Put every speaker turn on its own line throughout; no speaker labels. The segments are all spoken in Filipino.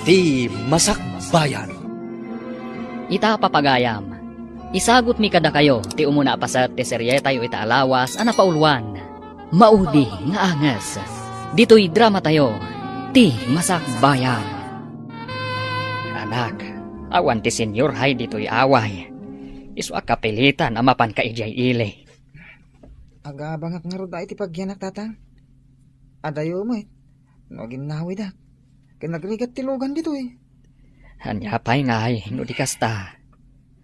ti Masakbayan.
Ita papagayam. Isagot mi kada kayo, ti umuna pasat ti serye tayo ita alawas, ana pauluan. Maudi nga angas. Dito'y drama tayo, ti Masakbayan. Anak, awan ti Senyor hay dito'y away. Isu akapilitan amapan ka ijay ile.
Agabangak nga roda iti pagyanak tatang. Adayo mo no ginawi da. Kinagrigat tilugan dito
Hanyapay nga ay, no di kasta.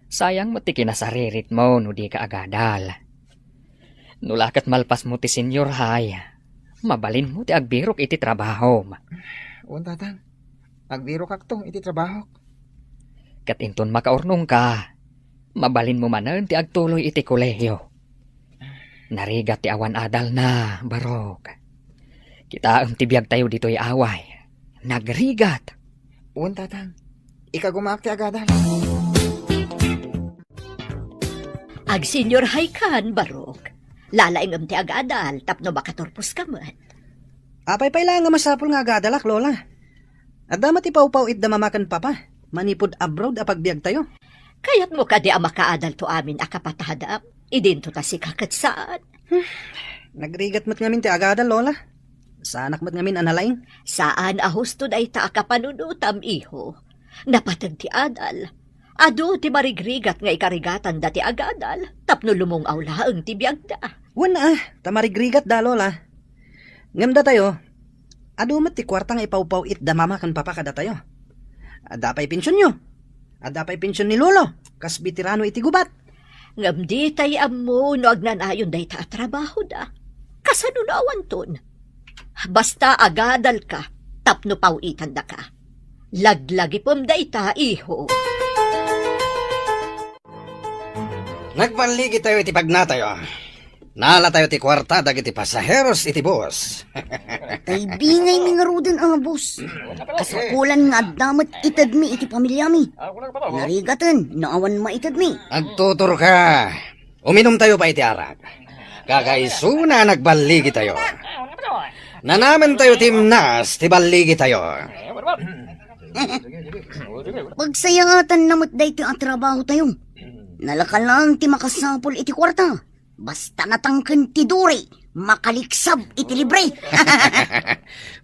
Sayang mo ti kinasaririt mo, no di ka agadal. Nulakat malpas mo ti Senyor hay, mabalin mo ti agbirok iti trabaho.
Uwan tatang, agbiro kaktong iti trabaho.
Katinton makaurnong ka, mabalin mo manan ti agtuloy iti kolehiyo. Narigat ti awan adal na, barok. Kita ang tibiyag tayo dito'y away. Nagrigat.
Uwan tatang, ikagumak ti agadal.
Ag Senyor Haykan, Barok. Lalaing ti agadal, tapno bakatorpos ka man.
Apay lang nga masapol nga agadalak, Lola. At damat ipaw-paw it damamakan papa. Manipod abroad a pagbiag tayo.
Kaya't mo ka di ang makaadal to amin akapatahadam. Idinto ta si kakatsaan.
Nagrigat mat ngamin ti agadal, Lola. Saanak mat ngamin analaing.
Saan ahusto da ita akapanunutam, iho. Napatag ti adal. Ado ti marigrigat nga ikarigatan da ti agadal. Tapno lumong awla ang tibiyag da.
Wana tamarigrigat da, Lola. Ngamda tayo. Ado mat ti kwarta nga ipaw-paw it damamakan papa kada tayo. Adapay pensyon nyo. Adapay pensyon ni Lolo. Kas bitirano iti gubat.
Ngam di tayo mo no agnanayon da ita trabaho da. Kasanunawan ton. Basta agadal ka, tapno pawitan da ka. Laglagi pom da ita, iho.
Nagpanligi tayo iti pagnatayo. Nala tayo ti kwarta dagiti pasaheros iti bus.
Kay bingay mi nga rudan ang bus. Kasukulan nga damat itad mi iti pamilya mi. Narigatan, naawan maitad mi.
Agtutur ka. Uminom tayo pa iti arak. Kakaisuna nagbaligi tayo. Nanaman tayo timnas, ti baligi tayo.
Pagsayatan namot day ti ang trabaho tayo. Nalakal lang ti makasapol iti kwarta. Basta natangken ti duri, makaliksab iti libre.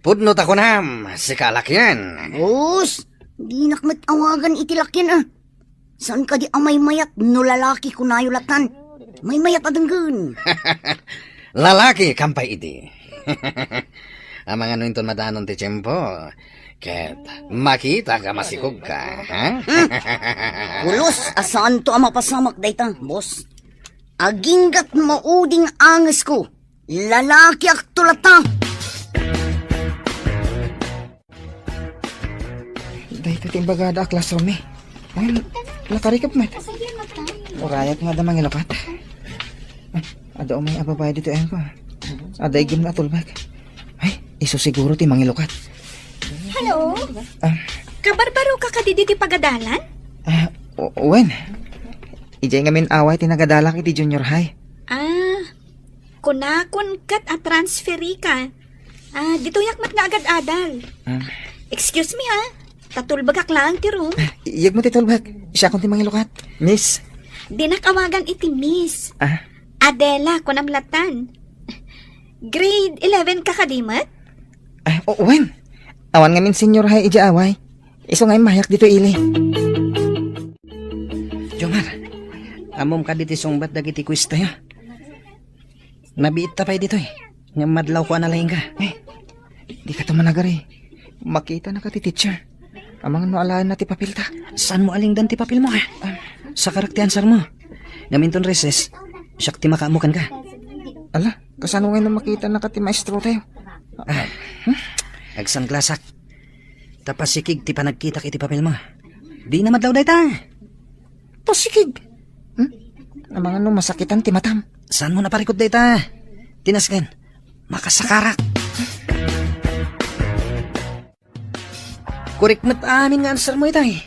Pudno ta kunam, si kalakyan.
Bus, di nakmat awagan iti lakyan Saan ka di amay mayat no lalaki kunayulatan? May mayat adanggan.
Lalaki, kampay idi. Ang mga nuinton madanon ti tiyempo. Ket, makita ka masikog ka, ha?
Ulos, asaan to ang mapasamak dayta, boss? Aginggat mauding angas ko. Lalaki ak tulata.
Dahito timbagada classroom Ay, lakarikap met. Urayat nga damang ilapat. Ada umay ababay dito ko. Aday gim na tulbag. Ay, iso siguro ti mangilukat.
Hello? Kabarbaro ka kadidi ti pagadalan?
Wen. Ijay ngamin away tinagadalak iti junior high.
Kunakon kat at transferi ka. Dito yakmat nga agad adal. Excuse me tatulbagak lang ti room.
Iyag mo ti tulbag. Siya kong ti mangilukat. Miss.
Dinakawagan iti miss. Adela kunamlatan. Grade 11 ka kadimat?
Wen. Awan ngamin senior high ija away. Iso ngayon mayak dito ili.
Jomar, amom ka diti sungbat dagiti quiz tayo. Nabiit ta pa'y dito Nga madlaw ko analaing ka.
Di ka tumanagari. Makita na ka ti teacher. Amang no alaan na ti papel ta.
Saan mo aling dan ti papel mo ha? Sa karakti ansar mo. Ngaminton reses, siyak ti makaamukan ka.
Ala, kasano ngayon na makita na ka ti maestro tayo?
Agsan klasak. Tapasikig ti panagkita iti papel mo. Di na madlaw day ta.
Pasikig. Amang no masakitan ti matam.
Saan mo naparikot day ta? Tinasgan, makasakarak. Kurik met amin nga answer mo itay.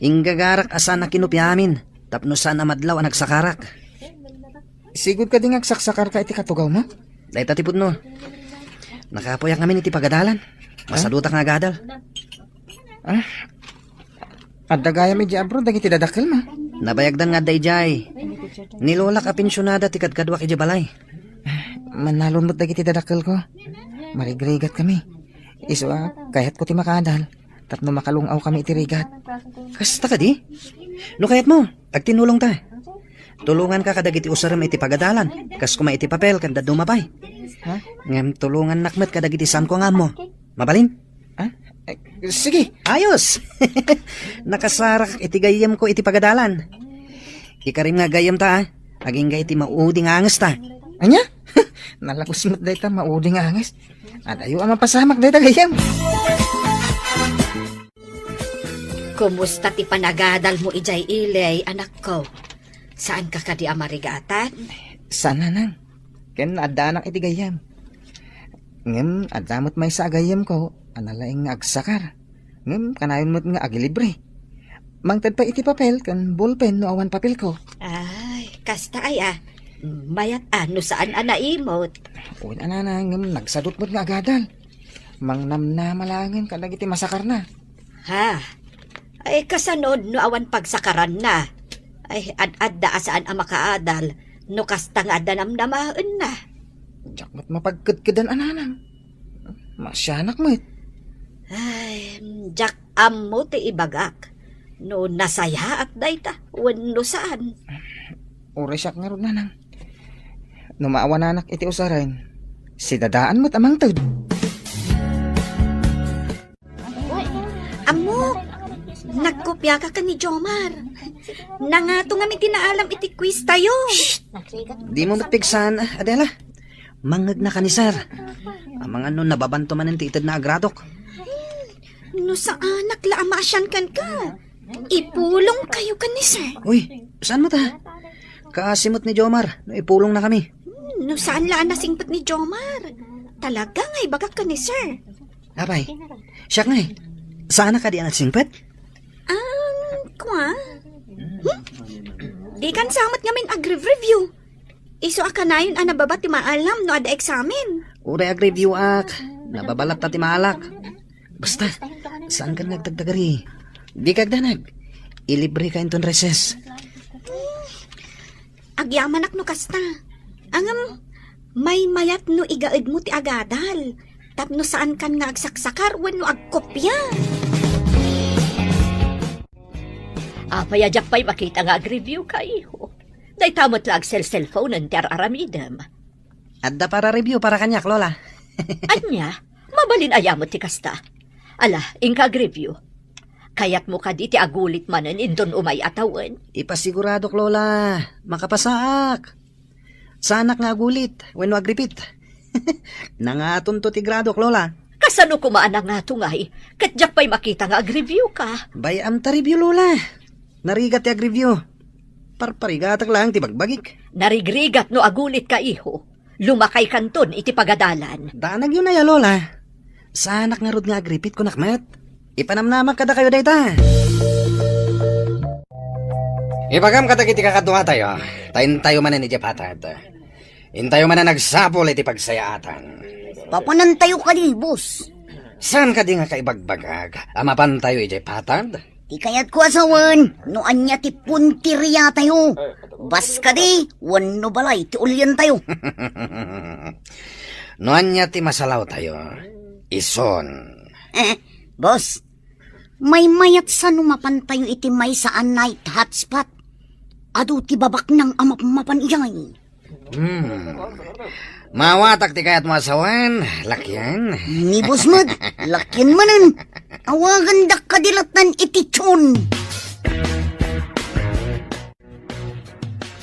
Inggagarak asan na kinupi amin. Tapno saan na madlaw ang nagsakarak.
Sigud ka di ngagsaksakar ka iti katugaw mo?
Day tatipod no. Nakapoyak namin iti pagadalan. Masadutak nga gadal.
Adda gaya mi di abroad dagiti dadakkel ma.
Nabayagdan nga dayjay. Ni Lola ka pensyonada ti kadkadwa iti balay.
Manalon mo't dagiti dadakkel ko. Marigrigat kami. Iswa, kahit ko ti makadal. Tapno makalungaw kami iti rigat.
Kasta ka di? No kayat mo, agtinulong ta. Tulungan ka kadagiti usaram iti pagadalan. Kas kuma iti papel kanda dumapay.
Ha?
Ngem tulungan nakmet kadagiti samko nga mo. Mabalin?
Sige.
Ayos! Nakasarak iti gayam ko iti pagadalan. Ikarim nga gayam ta, aging gay iti mauding angas ta.
Anya? Nalakos mo't dayta mauding angas. Adayo ang mapasamak dayta gayam.
Kumusta ti panagadal mo ijay ilay, anak ko? Saan ka kadi amarigatan?
Sana nang. Ken adda anak iti gayam. Ngem adamot may sa gayam ko, analaing agsakar. Ngem kanayon mo't nga agilibre. Mangtad pa iti papel kan ballpen no awan papel ko.
Ay, kasta ay mayat ano saan anaimot?
Uy anana ngem nagsadot mo't nga agadal. Mangnam na malangin kadag iti masakar na.
Ha? Ay kasanod no awan pagsakaran na. Ay ad-adda asaan ang makaadal no kasta nga danamdamaan na.
Diyak mo't mapagkadkadan ananang. Masyanak mo't.
Ay, jak ammo ti ibagak. No nasaya at dayta, wenno saan.
Ure siyak nga ron nanang. Numaawa nanak iti usaran. Si dadaan mo't amang tad.
Amo, nagkopya ka ni Jomar. Nangato nga mi tinaalam iti quiz tayo.
Di mo matpigsan, Adela. Mangag na ka ni sir. Ang mga ano nababanto man ng titid na agradok.
No sa anak la amasyan kan ka. Ipulong kayo ka ni sir.
Uy, saan mo ta? Kaasimot ni Jomar, no ipulong na kami.
No saan la nasingpot ni Jomar? Talaga nga ibagak ka ni sir.
Abay, siya nga eh. Saan ka di ang nagsingpet?
Kwa? Di kan samot nga min agri-review. Iso aka na yun anababa ti maalam no ada eksamen.
Uray ag-review ak. Nababalat ta ti maalak. Basta, saan ka nagdagdagari? Di kagdanag. Ilibre ka inton recess.
Agyamanak no kasta. Angam, may mayat no igaed mo ti agadal. Tapno saan kan nga agsaksakar wenno agkopya.
Payajak pa'y makita nga ag-review ka, iho. Day tamot lang cellphone ng aramidem.
Adda para review para kanyak, Lola.
Anya, mabalin ayamot ti kasta. Ala, ingka ag-review. Kayat mo ka di ti agulit manen indon umay atawan.
Ipasiguradok, Lola. Makapasaak. Sanak nga gulit, wenno agripit. Nangaton to ti gradok, Lola.
Kasano kumaan nga tungay, katjak pa'y makita nga ag-review ka.
Bayam ta review, Lola. Narigat ti ag-review. Parparigatak lang ti bagbagik.
Narigrigat no agulit ka, iho. Lumakay kanton iti pagadalan.
Danag yun na ya, Lola. Sanak nga rod nga agripit ko nakmet. Ipanamnamak kada kayo dayta.
Ibagam kadagiti kakadwa tayo. Tayin tayo man ni Jepatad. Intayo man na nagsapol iti pagsayaatan.
Papanan tayo ka di, boss.
Saan ka di nga kaibagbagag? Amapan tayo iti Patad?
Di kaya't ko asawan, no anya ti puntirya tayo. Bas ka di, wano balay, ti ulyan tayo.
Noan niya ti masalaw tayo. Ison.
Boss, may mayat sa numapan tayo iti may saan night hotspot. Ado ti babak ng amapan iyay.
Mawatak ti kayat masawan. Lakyan.
Ni boss mod, lakyan manan. Awagan dak kadilatan iti tson.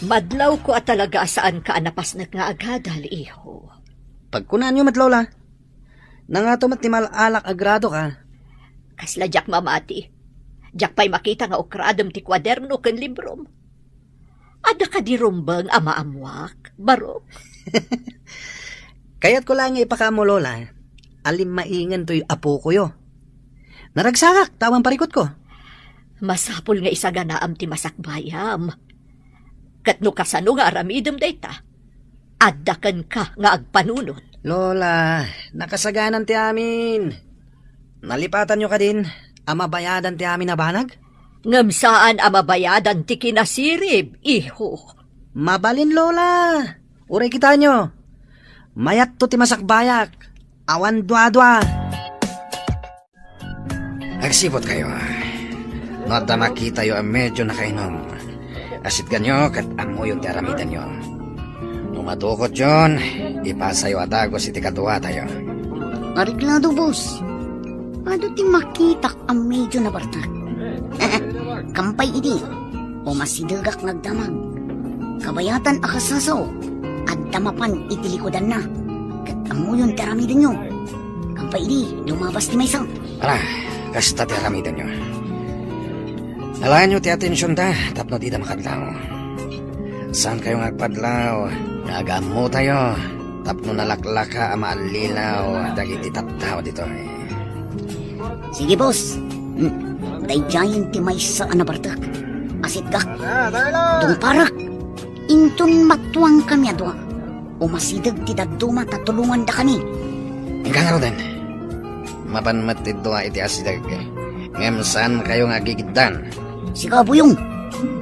Madlaw ko at talaga saan ka anapas na nga agadal, iho.
Pagkunan nyo mat, Lola. Nangatomat ti malalak agrado ka.
Kasla jak mamati. Jak pa'y makita nga ukradom ti kwaderno ken librom. Ada ka di rumbang ama amwak, baro.
Kaya't ko lang ipakamo, Lola. Alim maingan to'y apo ko yo. Naragsakak, tawang parikot ko.
Masapul nga isa ganaam ti masakbayam. Katno kasano nga aramidem dayta. Addakan ka nga agpanunot.
Lola, nakasaganan ti amin. Nalipatan nyo ka din. Amabayadan ti amin na banag?
Ngam saan amabayadan ti kinasirib, iho.
Mabalin, Lola. Uray kita nyo. Mayat to ti masakbayak. Awan dwa-dwa.
Agsipot kayo. No da makita yo medyo nakainom. Asit ganyo kat amo yung teramidan yo. Numadukot yon, ipasayo adagos iti katuwa tayo.
Ariglado, boss. Ano ti makita ang medyo na bartak? Kampay ini. O masidagak nagdamag. Kabayatan akasasaw. At damapan itilikodan na. Kat amuyon teramidan nyo. Kampay ini, lumabas ti may sang.
Ala, kasta teramidan nyo. Alaan nyo ti atensyon da, tapno di da makadlaw. Saan kayo nagpadlaw? Nagamo tayo. Tapno nalaklaka ama alilaw. Dagiti tattaw dito.
Sige, boss. Dayjayan ti may sa anabartak. Asit ka. Dung parak. Inton matuang kami adwa. Umasidag ti daduma tatulungan da kami.
Ika nga din. Mapanmatid doa iti asidag. Ngem saan kayo nga gigiddan?
Siga, buyong.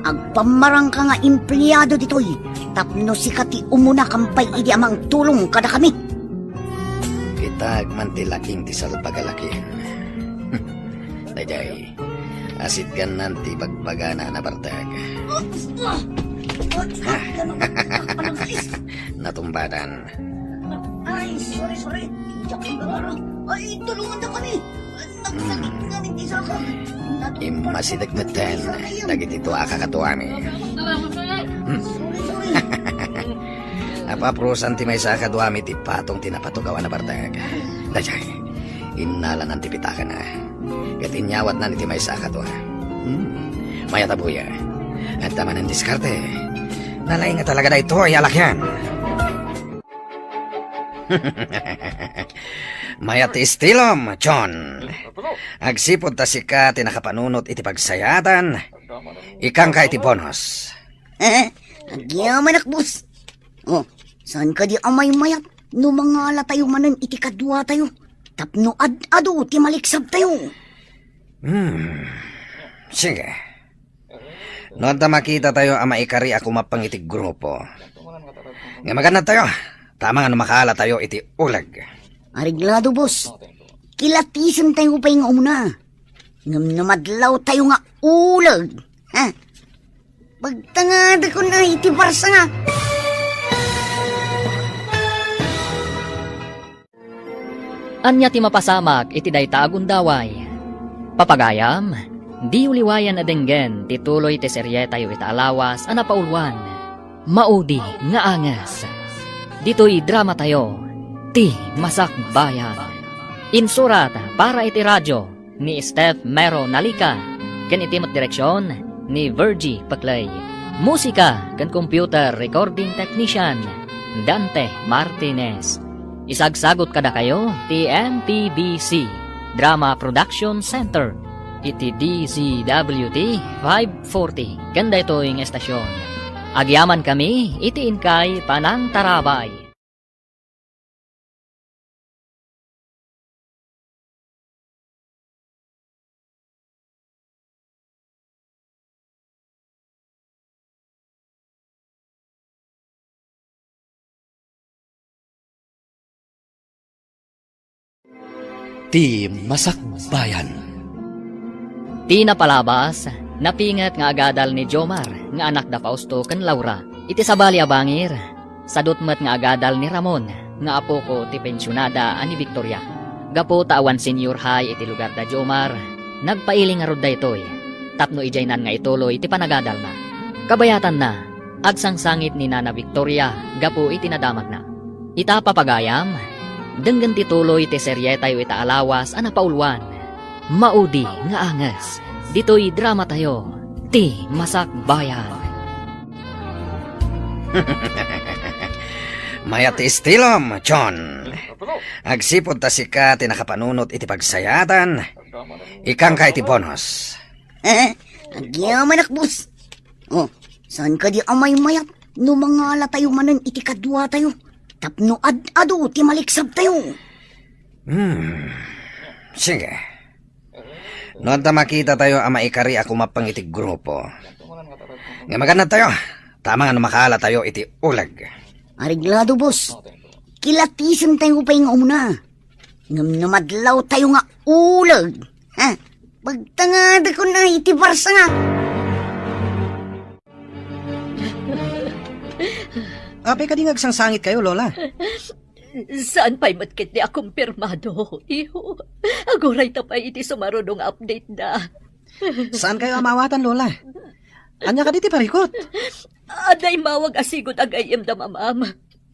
Agpamarang ka nga empleyado ditoy. Tapno si kati umuna kampay idi amang tulong kada kami.
Kita agmantilaking ti salpagalaki. Dayjay, asit kan nanti pagpagana na bartag. Natumbadan.
Ay, sorry. Ay, tulungan na kami. Nagsakit nga ni isa ka.
Imasidag-natan, dagiti tuwa kakatuami. Apaprusan ti may sa kaduami ti patong tinapatugawan na bartag. Dayjay, inalan ang tipitakan na. Katinyawat na ni ti may sa kadwa. Mayatabuya. At tama ng diskarte. Nalay nga talaga na ito ay alakyan. Mayat istilom, John. Agsipod ta si ka tinakapanunot iti pagsayatan. Ikang ka iti bonus.
Agyaman akbus. Oh, saan ka di amay mayat? No mga tayo manan iti kadwa tayo. Tapno ad-ado ti maliksab tayo.
Sige. No da makita tayo ang maikari ako mapangiti grupo. Nga maganda tayo. Tama nga makala tayo iti ulag.
Ariglado, boss. Kilatisan tayo pa yung umuna. Ngam namadlaw tayo nga ulag. Ha? Pagtangada ko na iti barsa nga.
Anya ti mapasamak iti dayta agundaway. Papagayam, di uliwayan na denggen tituloy ti seryeta yu ita alawas ana paulwan. Maudi nga angas. Dito'y drama tayo, ti Masak Bayan. Insurat para iti radyo ni Steph Mero Nalika. Ken itimot direksyon ni Virgie Paclay. Musika ken computer recording technician Dante Martinez. Isagsagot kada kayo ti MPBC Drama Production Center iti DZWT 540 kanda ito'y estasyon. Agyaman kami iti inkay Panang Tarabay.
Ti Masak Bayan.
Ti napalabas, napingat nga agadal ni Jomar, nga anak da Fausto ken Laura. Iti sabali abangir, sadutmet nga agadal ni Ramon, nga apo ko ti pensyonada ani Victoria. Gapo tawan senior high iti lugar da Jomar, nagpailing nga rod da itoy. Tapno ijaynan nga ituloy iti panagadal na. Kabayatan na, agsangsangit ni Nana Victoria, gapo iti nadamag na. Ita papagayam, denggan tituloy ti seryeta yu ita alawas ana paulwan. Maudi nga angas. Dito'y drama tayo, ti Masak Bayan.
Mayat istilom, John. Agsipod ta si ka tinakapanunot iti pagsayatan. Ikang ka iti bonus.
Agyaman akbus. Oh, saan ka di amay mayat? No mga tayo manan iti kadwa tayo. Tapno ad-ado ti maliksab tayo.
Sige. Noon ta makita tayo ang maikari ako mapangitig grupo. Nga maganda tayo. Tama nga makala tayo iti ulag.
Ariglado, boss. Kilatisan tayo pa yung una. Ngam namadlaw tayo nga ulag. Ha? Pagtangada ko na iti barsa nga.
Apay ka di ngagsangsangit kayo, Lola.
Saan pa'y matkit di akong pirmado? Iho, aguray tapay iti sumarunong update na.
Saan kayo amawatan, Lola? Anya ka diti parikot.
Aday mawag asigod agayem da mamam.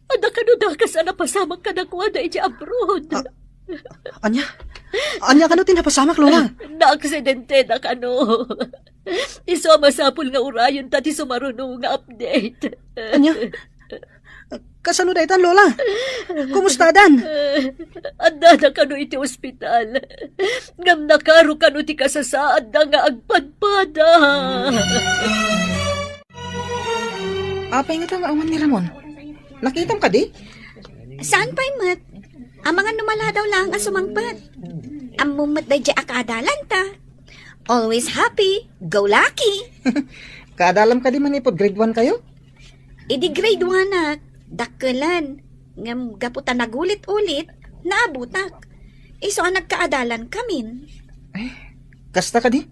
Ada kanuda ka sana pasamak ka na kuha da iti abroad.
Anya ka no tinapasamak, Lola.
Na-aksidente na kano. Iso masapul nga urayon tati sumarunong nga update.
Anya? Kasano daytan, Lola? Kumusta dan?
Anda na kano iti ospital. Ngam nakaro kano ti kasasaad na nga agpadpada.
Apay nga nga awan ni Ramon. Nakitam ka di?
Saan pa'y mat? Ang mga numala daw lang ang sumangpat. Ang mumat na dya akadalan ta. Always happy, go lucky.
Kaadalam ka di man ipod grade 1 kayo?
Idi grade 1 na, dakkelan. Ngam gaputan nagulit-ulit, naabutak. Iso ang nagkaadalan kamin.
Kasta ka di?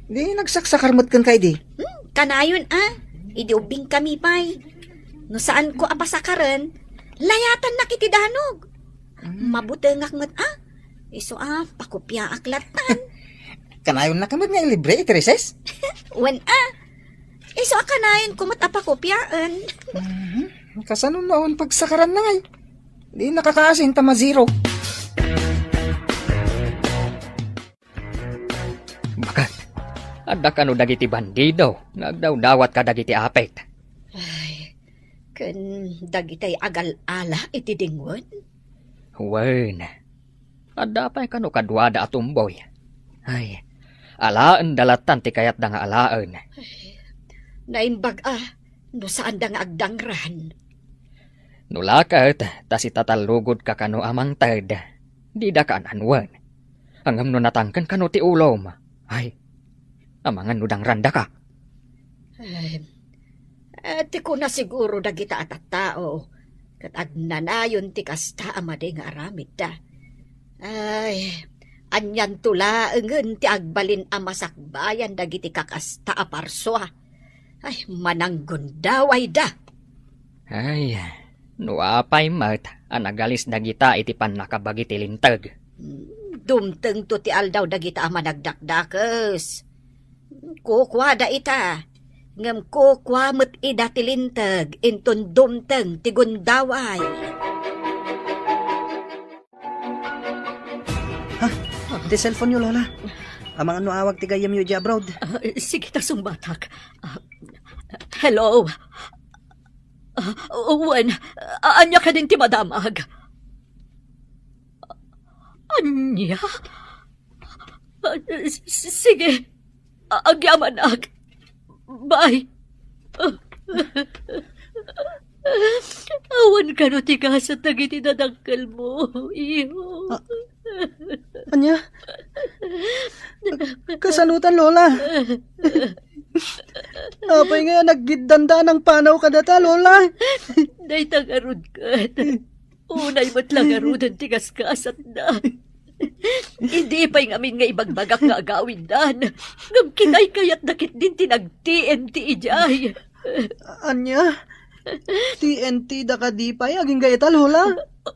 Di nagsaksakarmat kan kay di.
Kanayon idi ubing kami pa'y. No saan ko apasakaran, layatan na kitidanog. Mabutengak ngat iso pakupya aklatan.
Kanayon na kamad nga libre iti recess?
Wen iso kanayon kumot apakupyaan.
Kasano noon pagsakaran na ngay? Di nakakaasin tama zero.
Bakit? Ada ka no dagiti bandido. Nagdaw-dawat ka dagiti apet.
Ken dagitay agal-ala iti dingwon.
Wen. Ada pa ka no kadwada atumboy. Ay, alaan dalatan ti kayat da nga alaan.
Naimbag no saan da nga agdangran.
Nulakat, ta si tatalugod ka kano amang tad. Di da ka ananwan. Angam no natangkan kano ti ulom. Ay, amangan no randa ka.
Ti ko na siguro dagita at tao. Kat agnanayon ti kasta amade nga aramid da. Ay, anyan tula engen ti agbalin amasakbayan dagiti kakasta aparswa. Ay, mananggon daw ay da.
Ay, nuapay mat, anagalis dagita iti pan nakabagi ti lintag.
Dumteng to ti aldaw dagita ama nagdakdakes. Kukwa da ita. Ngam kukwa met ida ti lintag, inton dumteng ti gundaway.
Di cellphone nyo, Lola. Amang ano awag ti gayam yu di abroad.
Sige ta sumbatak. Hello? Wen, anya ka din ti madamag? Anya? Sige. Agyamanag. Bye. Awan ka no ti kasat na gitinadangkal mo, iyo.
Anya? Kasanutan, Lola. Apay nga naggidanda ng panaw ka data, Lola.
Day tagarud ka. Unay mo't langarudan ti kaskasat na. Hindi pa'y ngamin nga ibagbagak nga agawin dan. Ngam kinay kayat nakit din tinag-TNT ijay.
Anya? TNT da ka di pa'y aging gayeta, Lola.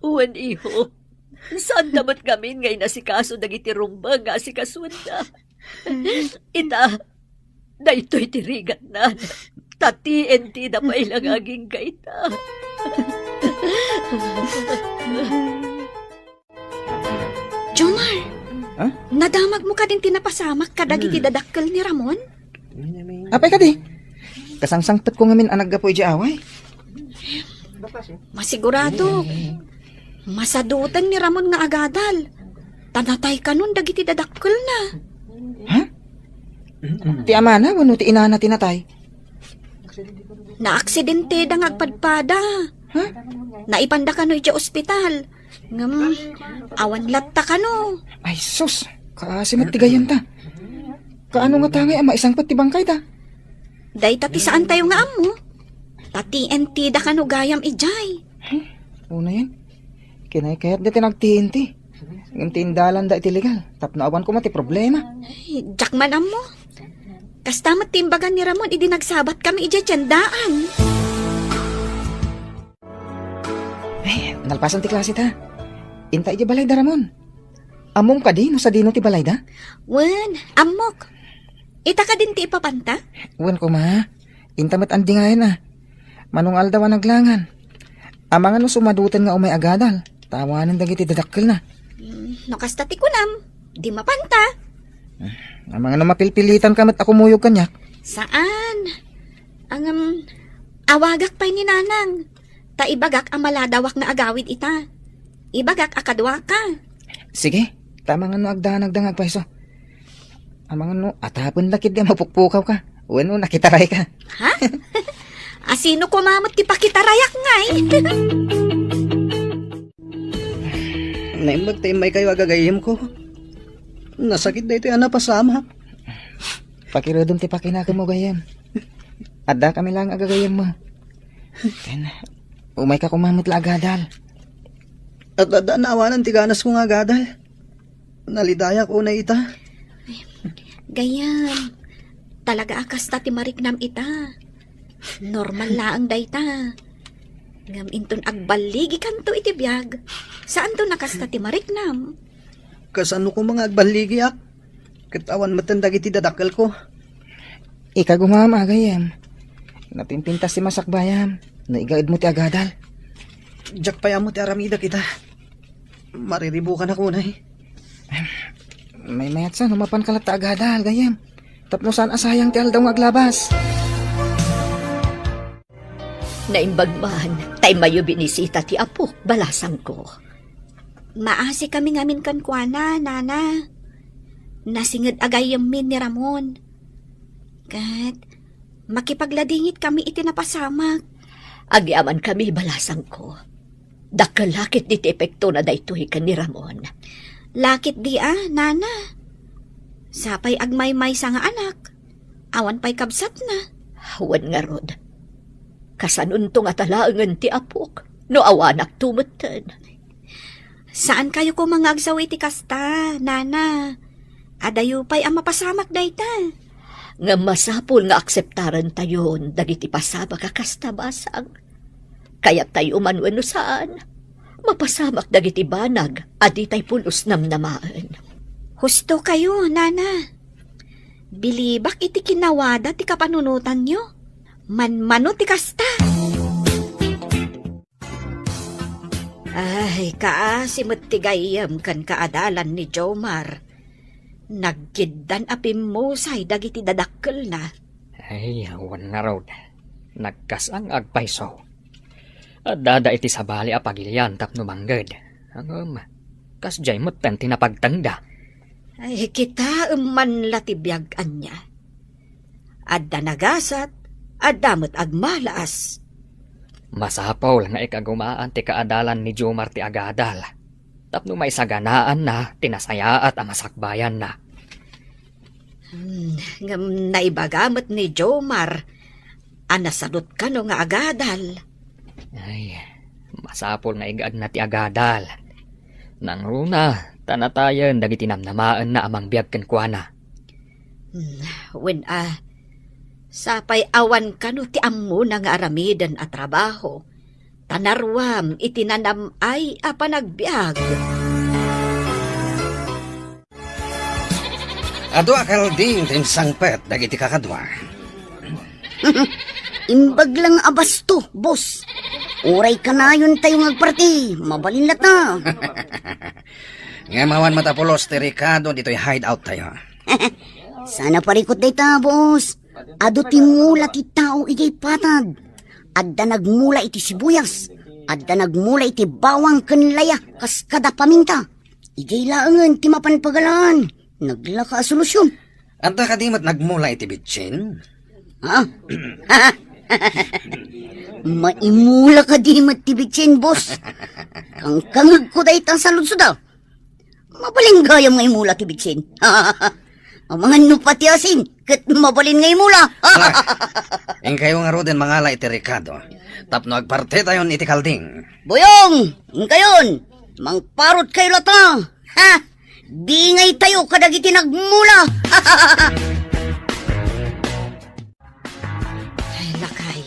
Uwan iho. Saan damat ngamin ngay nasikaso dagiti rumba nga sikasuan na. Ita, na ito'y tirigat na. Ta TNT na pa ilang aging gaita.
Jomar, nadamag mo ka din tinapasamak ka dagiti
Hmm.
dadakkel ni Ramon?
Apay ka di? Kasangsangpat ko ngamin anag gapo iti away.
Masigurado. Masadutan ni Ramon nga agadal. Tanatay ka nun dagiti dadakkel na.
Ti ama na, wano ti ina na tinatay.
Naaksidente da nga agpadpada. Naipanda ka no iti ospital. Ngam, awan latta ka no.
Ay sus, Kaasim at tigayan ta. Kaano nga tangay ama isang pati bangkay ta.
Day tati saan tayo nga amo? Tati enti da kano gayam ijay.
Una yan. Kinay kaya't di tinagtiinti. Ang tindalan da iti legal. Tapno awan ko mati problema.
Ay, jak man amo. Kasta matimbagan ni Ramon, idi nagsabat kami ijay tiyandaan.
Ay, nalpasan ti klase ta. Inta iti balay da Ramon. Amom ka di no sa dino ti balay da?
Wen, amok. Ita ka din ti ipapanta?
Wen ko ma. Inta mat andi nga yan ah. Manong aldawan naglangan. Amangan no sumadutan nga umay agadal. Tawanan dagiti dadakkel na.
No kasta ti kunam, di mapanta.
Amangan no mapilpilitan ka mat ako muyog kanyak.
Saan? Ang awagak pa'y ni nanang. Ta ibagak ang maladawak na agawid ita. Ibagak akadwa ka.
Sige, tamangan no agdangag paiso. Amangan no atapon lakid di mapukpukaw ka. Uwan no nakitaray ka.
Ha? Asino kumamot ti pakitarayak ngay?
Naimbag tayo may kayo agagayim ko. Nasakit na ito yung napasama.
Pakirodom ti pakinaka mo gayam. Adda kami lang agagayam mo. Then, umay ka kumamot la agadal.
At naawanan ti ganas ko nga gadal. Nalidaya ko na ita.
Gayam. Talaga akas ta ti mariknam ita. Normal laang dayta. Ngam inton agbaligi kanto iti biyag. Saan to nakasta ti mariknam?
Kasano ko mga agbaligi ak. Katawan matandag iti dadakal ko.
Ika gumama gayam. Napimpintas si masakbayam. Naigaid mo ti agadal.
Diyak pa mo ti aramida kita. Mariribukan ako na eh.
May mayat sa numapan kalat ta agadal gayam. Tapno saan asayang ti aldaw nga aglabas.
Naimbag man, tay mayo binisita ti apo, balasang ko.
Maasi kami ngamin kankwana, nana. Nasingad agayam min ni Ramon. Kat, makipagladingit kami iti napasamak.
Agyaman kami balasang ko. Dakalakit di ti epekto na daytoy ka ni Ramon.
Lakit di nana. Sapay agmay-may sa nga anak. Awan pa'y kabsat na.
Hawan nga rod. Kasanun to nga talaangan ti apok. No awanak tumutan.
Saan kayo ko mangagsawi ti kasta, nana? Adayo pa'y ang mapasamak dayta.
Nga masapul nga akseptaran tayon dagiti pasama kakasta basang. Kaya tayo umanwen no saan. Mapasamak dagiti banag adi tay pulos namnamaan.
Husto kayo, nana. Bilibak iti kinawada ti kapanunutan nyo. Manmano ti kasta. Ay, kaasimot ti gayam kan kaadalan ni Jomar. Nagkiddan apim mo say dagiti dadakkel na.
Ay, awan nga raw. Nagkasang agpaiso. At dada iti sabali a pagilian tapno mangged. Angom, kas jay mo't tan tinapagtangda.
Ay, kita man latibyagan niya. Adda nagasat, adda mo't agmalaas.
Masapaw nga ikagumaan ti kaadalan ni Jomar ti agadal. Tapno may saganaan na, tinasayaat ang masakbayan na.
Ngam naibagamot ni Jomar, anasadot ka no nga agadal.
Ay, masapol nga igaad na ti agadal. Nang runa, tanatayan dagiti namnamaan na amang biyag kenkwana.
When sapay awan ka no ti ammo na nga aramidan at trabaho. Tanarwam itinanam ay apanagbiag.
Ado akal ding sangpet dagiti kakadwa.
Imbag lang abasto, boss. Uray ka na yun tayo ngagparti. Mabalinlat na.
Nga mawan matapulos ti Ricardo dito'y hideout tayo.
Sana parikot day ta, boss. Ado ti mula ti tao igay patad. Adda nagmula iti sibuyas. Adda nagmula iti bawang kenlaya kas kada paminta. Igay laangan ti mapanpagalaan. Naglaka solusyon.
At kadimot nagmula iti bitsin?
Ha? Maimula ka di matibitsin, boss. Kangkangag ko day ta sa lutso daw. Mabalin gayam ngay mula ti Bitsin. Ang mga nupati asin, kat mabalin ngay mula.
Ing kayo nga roden mangala iti Ricardo. Tapno agparte tayon iti kalding.
Boyong, ingkayon, mangparot kayo lata. Ha? Di ngay tayo kadagiti nagmula.
Ay, lakay.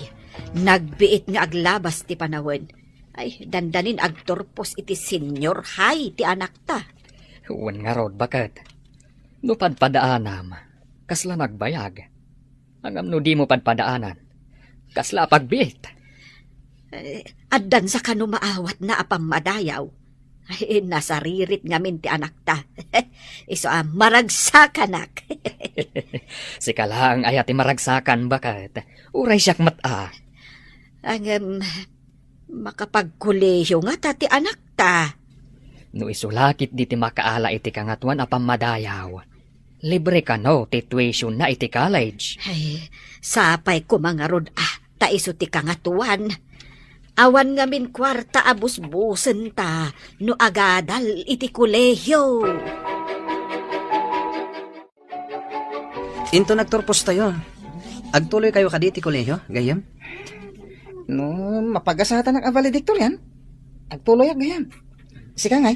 Nagbiit nga aglabas ti panawon. Ay, dandanin agtorpos iti senior high ti anak ta.
Uwan nga rod bakat. No padpadaanam, kasla nagbayag. Ang amno di mo padpadaanan, kasla pagbit.
Addan sa kanu maawat na apang madayaw. Ay, nasaririt ngamin ti anak ta. Iso maragsakannak.
Si kalaang ayat maragsakan bakat. Uray siyak mata.
Ang makapagkuleyo nga ta ti anak ta.
No isulakit di ti makaala iti kangatuan apang madayaw. Libre ka no, ti tuition na iti college.
Ay, sapay ko mga rod ta iso ti kangatuan. Awan ngamin kwarta abus-busen ta no agadal iti kolehiyo.
Into nagturpos tayo. Agtuloy kayo kaditi kolehiyo, gayam?
No, mapagasatan ng valedictorian. Agtuloy ang gayam. Sika ngay.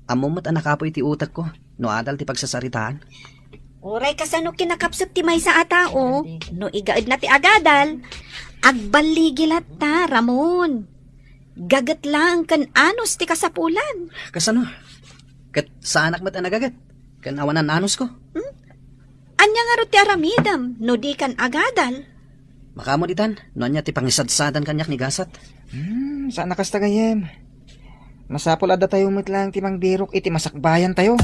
Amumot anak kapoy ti utak ko. No adal ti pagsasaritaan.
Uray kasano kinakapsat ti may sa atao. No igaid na ti agadal. Agbaligilat ta, Ramon. Gagat lang kan anos ti kasapulan.
Kasano? Kat sa anak mat anagagat. Kan awanan anos ko.
Anya nga ro ti aramidam, no di kan agadal.
Makamo ditan, no anya ti pangisadsadan kanyak ni gasat.
Saan nakasta gayam? Masapol ada tayo lang ti mangbirok iti masakbayan tayo.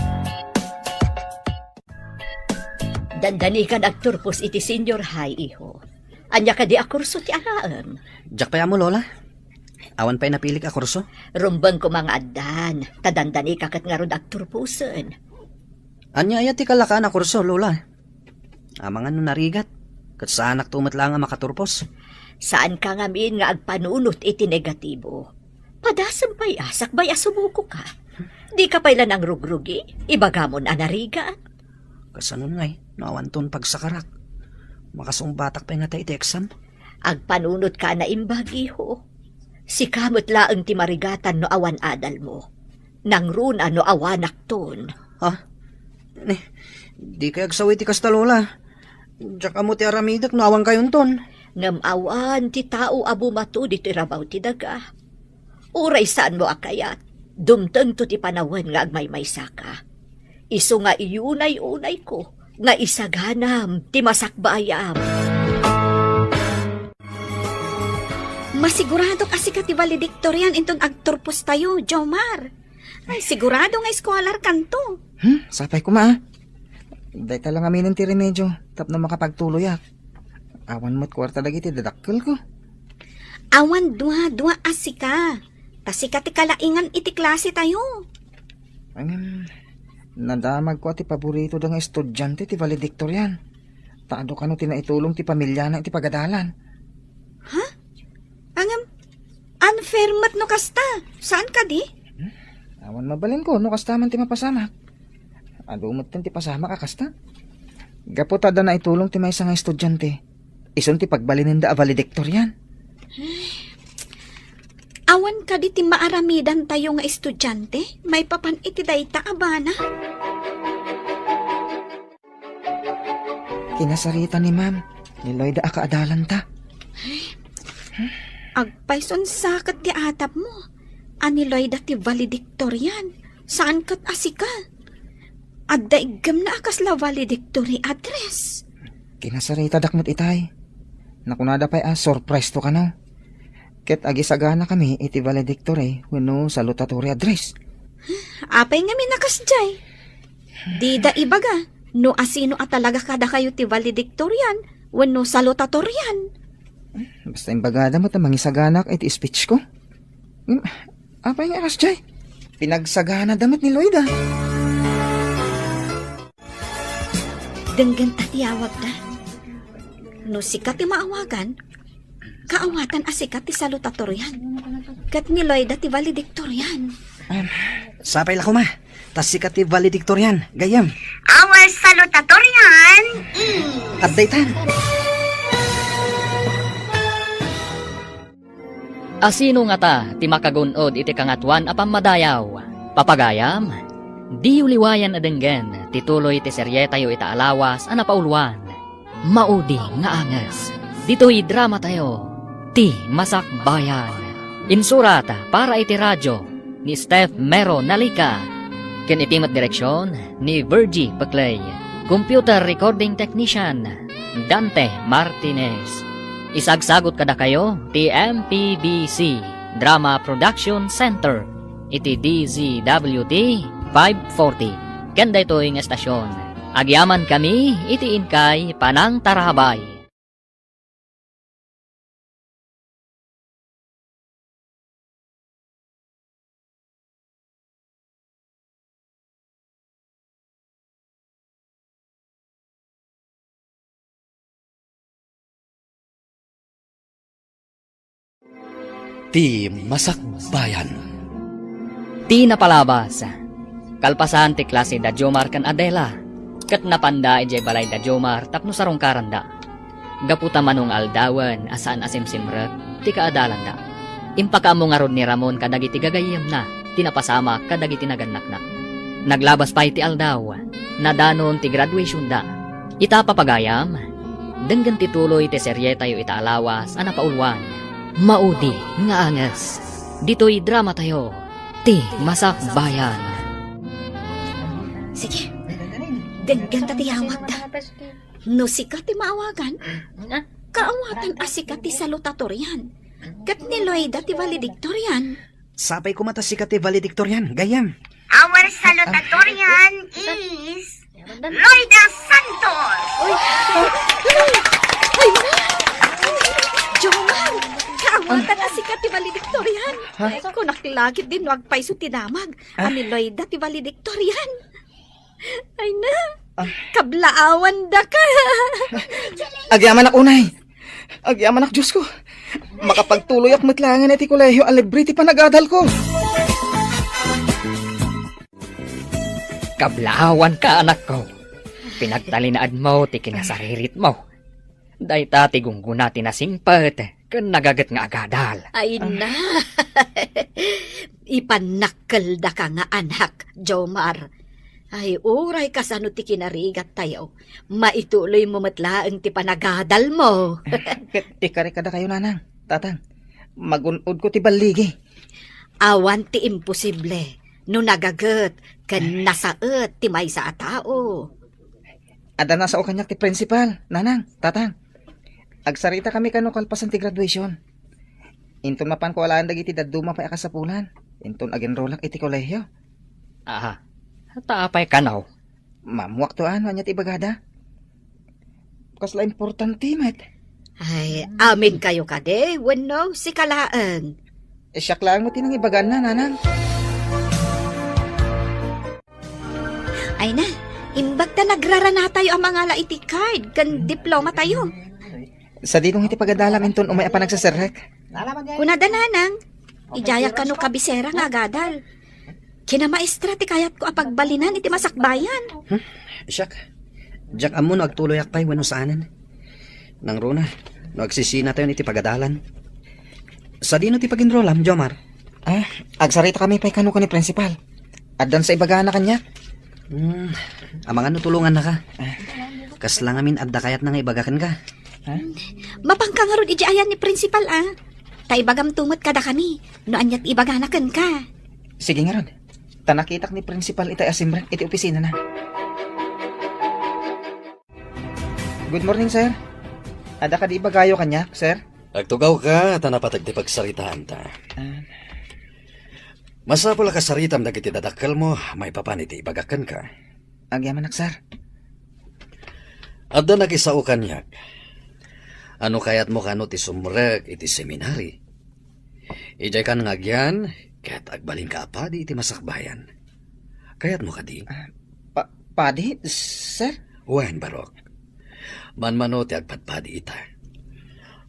Dandani ka nagturpos iti senior high, iho. Anya ka di akurso ti alaam.
Jak pa mo, Lola. Awan pa'y napilik a kurso.
Rumbang ko mga addan. Tadandani ka kat nga ron agturpusen.
Anya ayat ti kalakaan a kurso, Lola. Amangan no narigat. Kat sa anak tumat lang nga makaturpos.
Saan ka ngamin nga agpanunot iti negatibo? Padasam pa'y asak ba'y asumuko ka. Di ka pa'y lanang rugrugi. Ibagamon anariga.
Kasanon ngay, nawan ton pagsakarak. Makasumbatak pa nga tayo iti exam.
Agpanunot ka na imbagiho. Si kamot laang ti marigatan no awan adal mo. Nang runa no awanak ton.
Ha? Di kaya agsawi ti kasta, Lola. Jak amo ti aramidak, nawan kayon ton.
Ngam awan ti tao abu matu dito irabaw ti daga. Uray saan mo akayat. Dumteng to ti panawan nga agmaymaysa ka. Iso nga iyunay-unay ko. Nga isaganam ti masakbayam.
Masigurado kasi ka ti valedictorian inton agturpos tayo, Jomar. Ay, sigurado nga scholar kanto.
Sapay ko ma. Day ka lang aminin ti remedyo. Tapno makapagtuloy ak. Awan mo't kwarta dagiti dadakkel ko.
Awan dua asika. Tasika ti kalaingan iti klase tayo.
Nadamag ko ti paborito da nga estudyante ti valedictorian. Taado ka no tinaitulong ti pamilya na iti pagadalan.
Unfair mat no kasta. Saan ka di?
Awan mabalin ko no kastaman ti mapasamak. Adumot ti pasamak akasta. Gapot ada na itulong ti maysa nga estudyante. Ison ti pagbalinin da a valedictorian.
Awan ka di ti maaramidan tayo nga estudyante. May papan iti dayta abana.
Kinasarita ni ma'am. Ni Lloyda a kaadalan ta.
Agpayson sakat ti atap mo. Aniloy dati valedictorian. Saan kat asika? Adda igam na akas la valedictory address.
Kinasarita dakmat itay. Nakunada pa'y surprise to ka no. Ket agisagana kami iti valedictory wenno salutatory address.
Apay nga minakas jay. Di da ibaga. No asino at talaga kada kayo ti valedictorian wenno salutatorian.
Basta imbagada mo tamang isaganak iti speech ko. Apay nga akas jay. Pinagsagana damit ni Lloyda.
Denggan atiyawag da. No sikat ti maawagan, kaawatan asikat ti salutatorian. Kat ni Lloyda ti valedictorian.
Sapay lako ma. Tas sikat ti valedictorian. Gayam.
Our salutatorian
At daytan.
Asino nga ta, ti makagunod iti kangatuan apam madayaw. Papagayam, di uliwayan adenggen, tituloy ti serye tayo itaalawas, anapauluan. Maudi nga anges, dito'y drama tayo, ti Masakbayan. Insurata para iti radyo, ni Steph Mero Nalika. Ken itimat direksyon, ni Virgie Paclay. Computer recording technician, Dante Martinez. Isagsagot kada kayo, ti MPBC Drama Production Center, iti DZWT 540. Kanda ito'y nga estasyon. Agyaman kami, iti inkay Panang Tarabay.
Ti Masakbayan.
Ti napalabas. Kalpasan ti klase da Jomar kan Adela. Kat napanda ijay balay da Jomar tapno sarong karanda. Gaputa manong aldawan asaan asimsimrek ti kaadalan da. Impakamo nga ron ni Ramon kadagiti gagayem na tinapasama kadagiti naganak-nak. Naglabas pa iti aldaw. Nadanon ti graduation da. Ita papagayam. Denggan tituloy ti serye tayo itaalawas anapaulwan. Maudi nga anges. Dito'y drama tayo. Ti Masakbayan.
Sige. Daggan ta tiyawag da. No sikat ti maawagan. Kaawatan asikat ti salutatorian. Kat ni Loida ti valedictorian.
Sapay ko mata sikat ti valedictorian. Gayam.
Our salutatorian is Loida Santos.
Jomar! Kaawatan asikat ti valedictorian. Kung nakilagit din wag pa'y so tinamag. Ani Loida ti valedictorian. Ay na. Kablaawan da ka.
Agyaman ak unay. Agyaman ak Diyos ko. Makapagtuloy ak matlangan iti kolehiyo alibre ti panagadal ko.
Kablaawan ka anak ko. Pinagtalinaan mo ti kinasaririt mo. Dayta ti gungguna ti nasingpet ken nagaget nga agadal.
Ay na. Ipanakkel da ka nga anak, Jomar. Ay uray kasano ti kinarigat tayo. Maituloy mo matlaeng ti panagadal mo.
Ikari kada kayo nanang. Tatang. Magunod ko ti baligi.
Awan ti imposible. No nagaget, ken nasaet ti may sa tao.
Ada na sa o kanyak ti principal. Nanang, tatang. Agsarita kami kano kalpasan ti graduation. Inton mapan ko alaan dagiti daduma pa akasapulan. Inton agenrolak iti kolehiyo.
Aha. Taapay kanaw.
Mamuak to ano anya ti bagada. Kasla importante met.
Ay, amin kayo kade, wenno si kalaan.
Siyak lang mo tinang ibagan na, nanang.
Ay na, imbag ta nagrarana tayo ang mga laiti card, kan diploma tayo.
Sa dinong iti pagadalam inton umay pa nagsaserrek.
Kunada nanang, ijaya ka no kabisera nga agadal. Kinamaestra ti kayat ko apagbalinan iti Masakbayan.
Siyak. Jack amo no agtuloy akpay wano saanan. Nang runa, no agsisina tayo iti pagadalan. Sa dino ti paginrolam, Jomar?
Agsarita kami pa'y kano ni principal. Addan sa ibagana kanya.
Amangan no tulungan na ka. Kaslang amin adda kayat nang ibagakan ka.
Mapangka nga ron ijayan ni principal Ta ibagam tumot kada kami, no anyat ibaganakan ka.
Sige nga ron. Tanakitak ni principal itay asimrek iti opisina na. Good morning, sir. Ada ka di bagayo kanya, sir?
Agtugaw ka, tanapatag ti pagsaritaan ta. Masapula ka saritam dagiti dadakkel mo, may papaniti ibagakan ka.
Agyaman nak, sir.
Adda nakisao kanyak. Ano kayat mo kano ti sumrek iti seminary? Ijay kan ngagyan, kaya't agbaling ka pa di iti Masakbayan. Kayat mo ka di?
Padi, sir?
Wen, Barok. Manmano ti agpadpadi ita.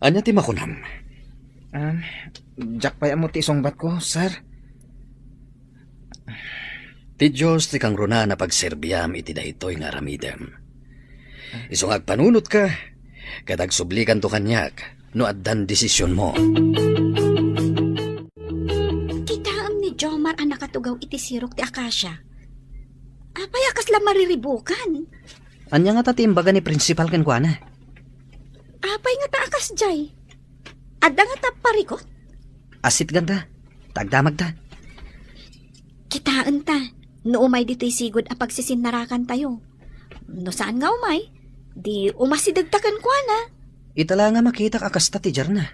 Anya ti makunam?
Jack pa mo ti isong bat ko, sir.
Ti Diyos ti kang runa na pagserbyam iti daytoy nga aramidem. Isong agpanunot ka, kadag sublikan to kanyak, no addan desisyon mo.
Kitaam ni Jomar ang nakatugaw iti sirok ti Akasya. Apay akas lang mariribukan.
Anya nga tatimbaga ni principal ken kuana.
Apay nga taakas jay. Adda nga taparikot.
Asit ganda. Tagdamag ta.
Kitaan ta. No umay dito'y sigod a pagsisinarakan tayo. No saan nga umay? Di umasidagtakan kwa na.
Itala nga makita kakasta ti Jarna.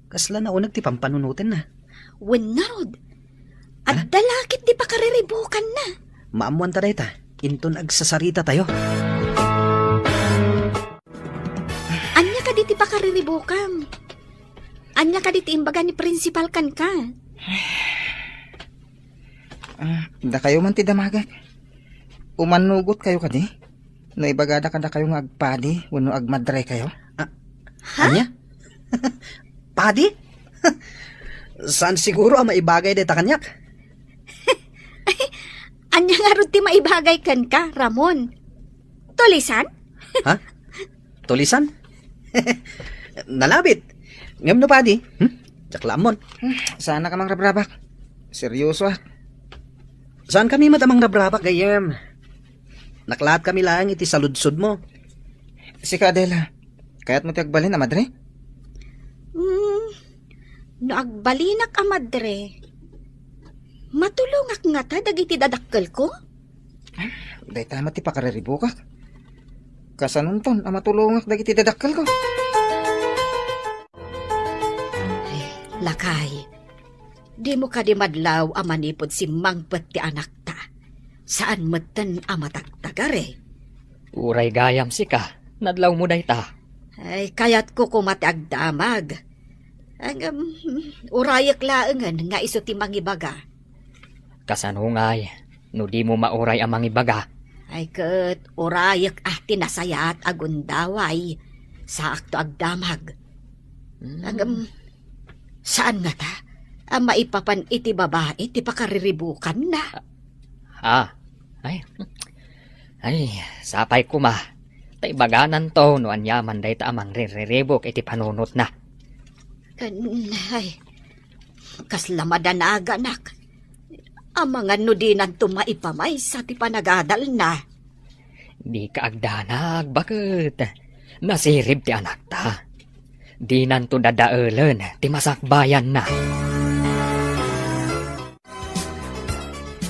Kasla na unag ti pampanunutin na.
Wen narod. At dalakit di pa kariribukan na.
Maamuan ta dayta. Inton agsasarita tayo.
Anya ka di pa kariribukan. Anya ka di imbaga ni principal kan ka.
Da kayo man ti damagak. Umanugot kayo kadi. No ibagada kada kayo nga agpadi, wano agmadre kayo.
Anya? Padi? Saan siguro ang maibagay dayta kanyak?
Anya nga ron ti maibagay kan ka, Ramon. Tulisan?
Ha? Tulisan? Nalabit. Ngam no padi? Jaklamon.
Sana ka mang rabrabak. Seryoso ah.
Saan kami matamang nabrabak gayem? Naklat kami lang iti saludsod mo.
Sika Adela, kaya't mo ti agbalin na madre?
No agbalinak a madre. Matulungak nga ta dagiti dadakkel ko?
Day tama ti pakararibukak. Kasanunton, amatulungak dagiti dadakkel ko.
Lakay, di mo ka di madlaw a manipod si mangpet ti anak ta. Saan matan a matagtagare?
Uray gayam si ka, nadlaw mo dayta.
Ay, kayat ko kumati agdamag. Ang urayak laengan nga iso ti mangibaga.
Kasanungay, no di mo mauray ang mangibaga.
Ay ket urayak tinasayat agundaway sa akto agdamag. Ang saan nga ta? Ang maipapan iti babae ti pakariribukan na.
Ay, sapay ko ma. Taibaganan to no anyaman dayta amang riribok iti panunot na.
Ay, kaslamadanak. Ang mga nudinan tumaipamay sa ti panagadal na.
Di ka agdanag, bakit? Nasirib ti anak ta. Di nanto dadaelan, ti masakbayan na.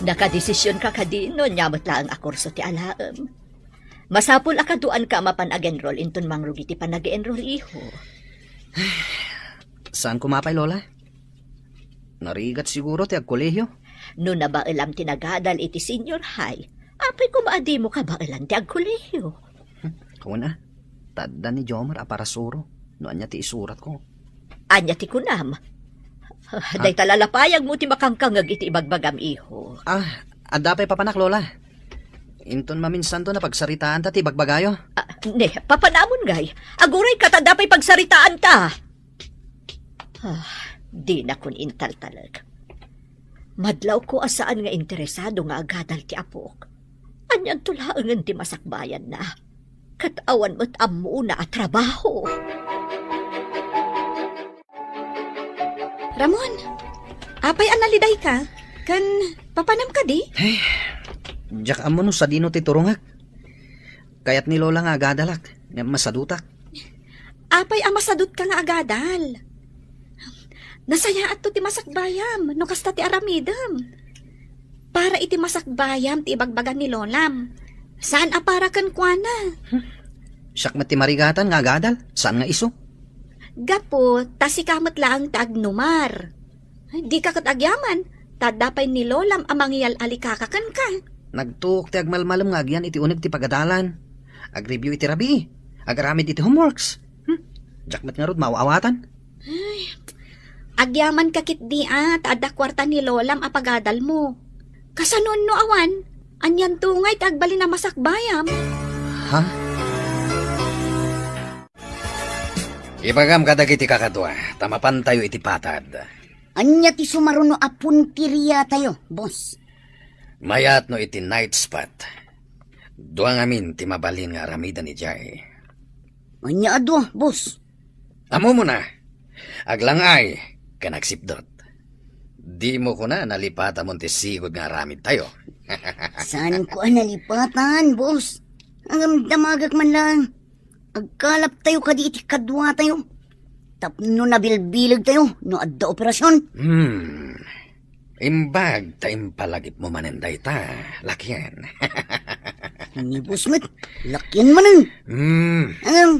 Nakadesisyon ka kadino, nyamot lang ang akurso ti alaem. Masapul akaduan ka mapan ag-enroll inton mangrugi ti panag-enroll iho.
Saan kumapay, Lola? Narigat siguro ti agkolehyo.
No nabailam tinagadal iti senior high, apay kumaadi mo ka bailan ti agkolehiyo.
Kuna, tadda ni Jomar aparasuro. No anya ti isurat ko.
Anya ti kunam. Day talalapayag mo ti makangkangag iti ibagbagam iho.
Adapay papanak, Lola. Inton maminsan to na pagsaritaan ta ti bagbagayo.
Ne, papanamon gay. Aguray ka tadapay pagsaritaan ta. Di na kun intal talag. Madlaw ko asaan nga interesado nga agadal ti apok. Anyan tulaangan ti masakbayan na. Katawan mo't amu na at trabaho.
Ramon, apay analiday ka? Kan papanam ka di?
Diyak amo no sa dino ti turungak. Kayat ni Lola nga agadalak. Nga masadutak.
Apay amasadot ka nga agadal. Nasayaat to ti masakbayam, no kasta ti aramidam. Para iti masakbayam ti ibagbagan ni Lolam. Saan apara kan kuana?
Siyak ti marigatan nga agadal. Saan nga iso?
Gapo, tasikamat lang tagnumar. Di ka katagyaman, tadapay ni Lolam amangyal alikakakan ka.
Nagtuok ti agmalmalam nga agyan iti uneg ti pagadalan. Ag-review iti rabi. Agaramid iti homeworks. Jakmat nga rod mauawatan.
Agyaman kakit di taada kwarta ni Lolam apagadal mo. Kasanon no awan, anyan tungay tagbali na masakbayam.
Ha?
Ibagam kadagiti kakadwa, tamapan tayo iti patad.
Anya ti sumaruno a punteriya tayo, boss.
Mayat no iti night spot. Duang amin ti mabalin nga aramida ni Jay.
Anya ado, boss.
Amo mo na. Aglangay, kanagsipdot. Di mo ko na nalipata mo ti sigod nga aramid tayo.
Saan ko nalipatan, boss? Ang damagag man lang. Agkalap tayo kadi iti kadwa tayo. Tapno na bilbilag tayo no adda operasyon.
Imbag ta impalagip mo manenday ta. Lakyan.
Ni boss met, lakyan man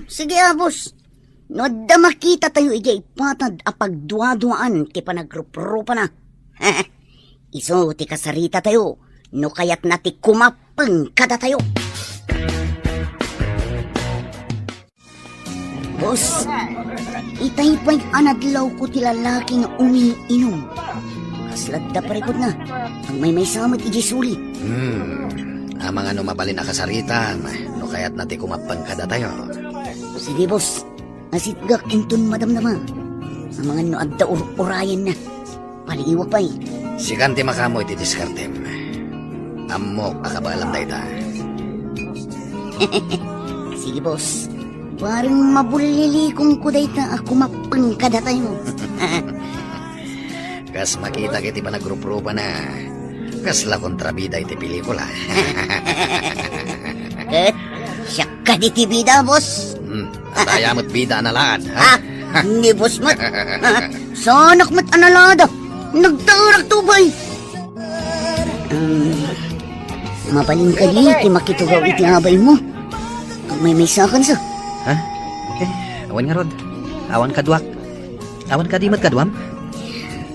sige boss. No adda makita tayo ijay patad apag duwa-duaan ti panagrup-rupa na. Iso ti kasarita tayo. No kayat na ti kumapang kada tayo. Boss, itay pa'y anadlaw ko ti lalaki nga umiinom. Kaslad da parikot na. Ang may samat iji suli.
Amang ano mabalin na kasaritan. No kaya't nati kumapang kada tayo.
Sige boss, asitgak inton madamdama. Ang mga no adda urayan na. Paliiwa pa'y.
Sikan ti makamoy ti diskartem. Amok akabalam da ita.
Sige boss, parang mabulili kung kuday ta ako mapangkada tayo.
Kas makita kiti pa nagrup-rupa na. Kasla kontrabida iti pelikula.
Siya ka di ti bida, boss.
At ayamot bida na laad. Ha?
Hindi, boss, mat. Sanak mat analada. Nagtarak tubay. Mapaling ka di, ti makitugaw iti abay mo. Kung may sakan sa.
Ha? Awan nga rod. Awan kadwak. Awan ka di matkadwam?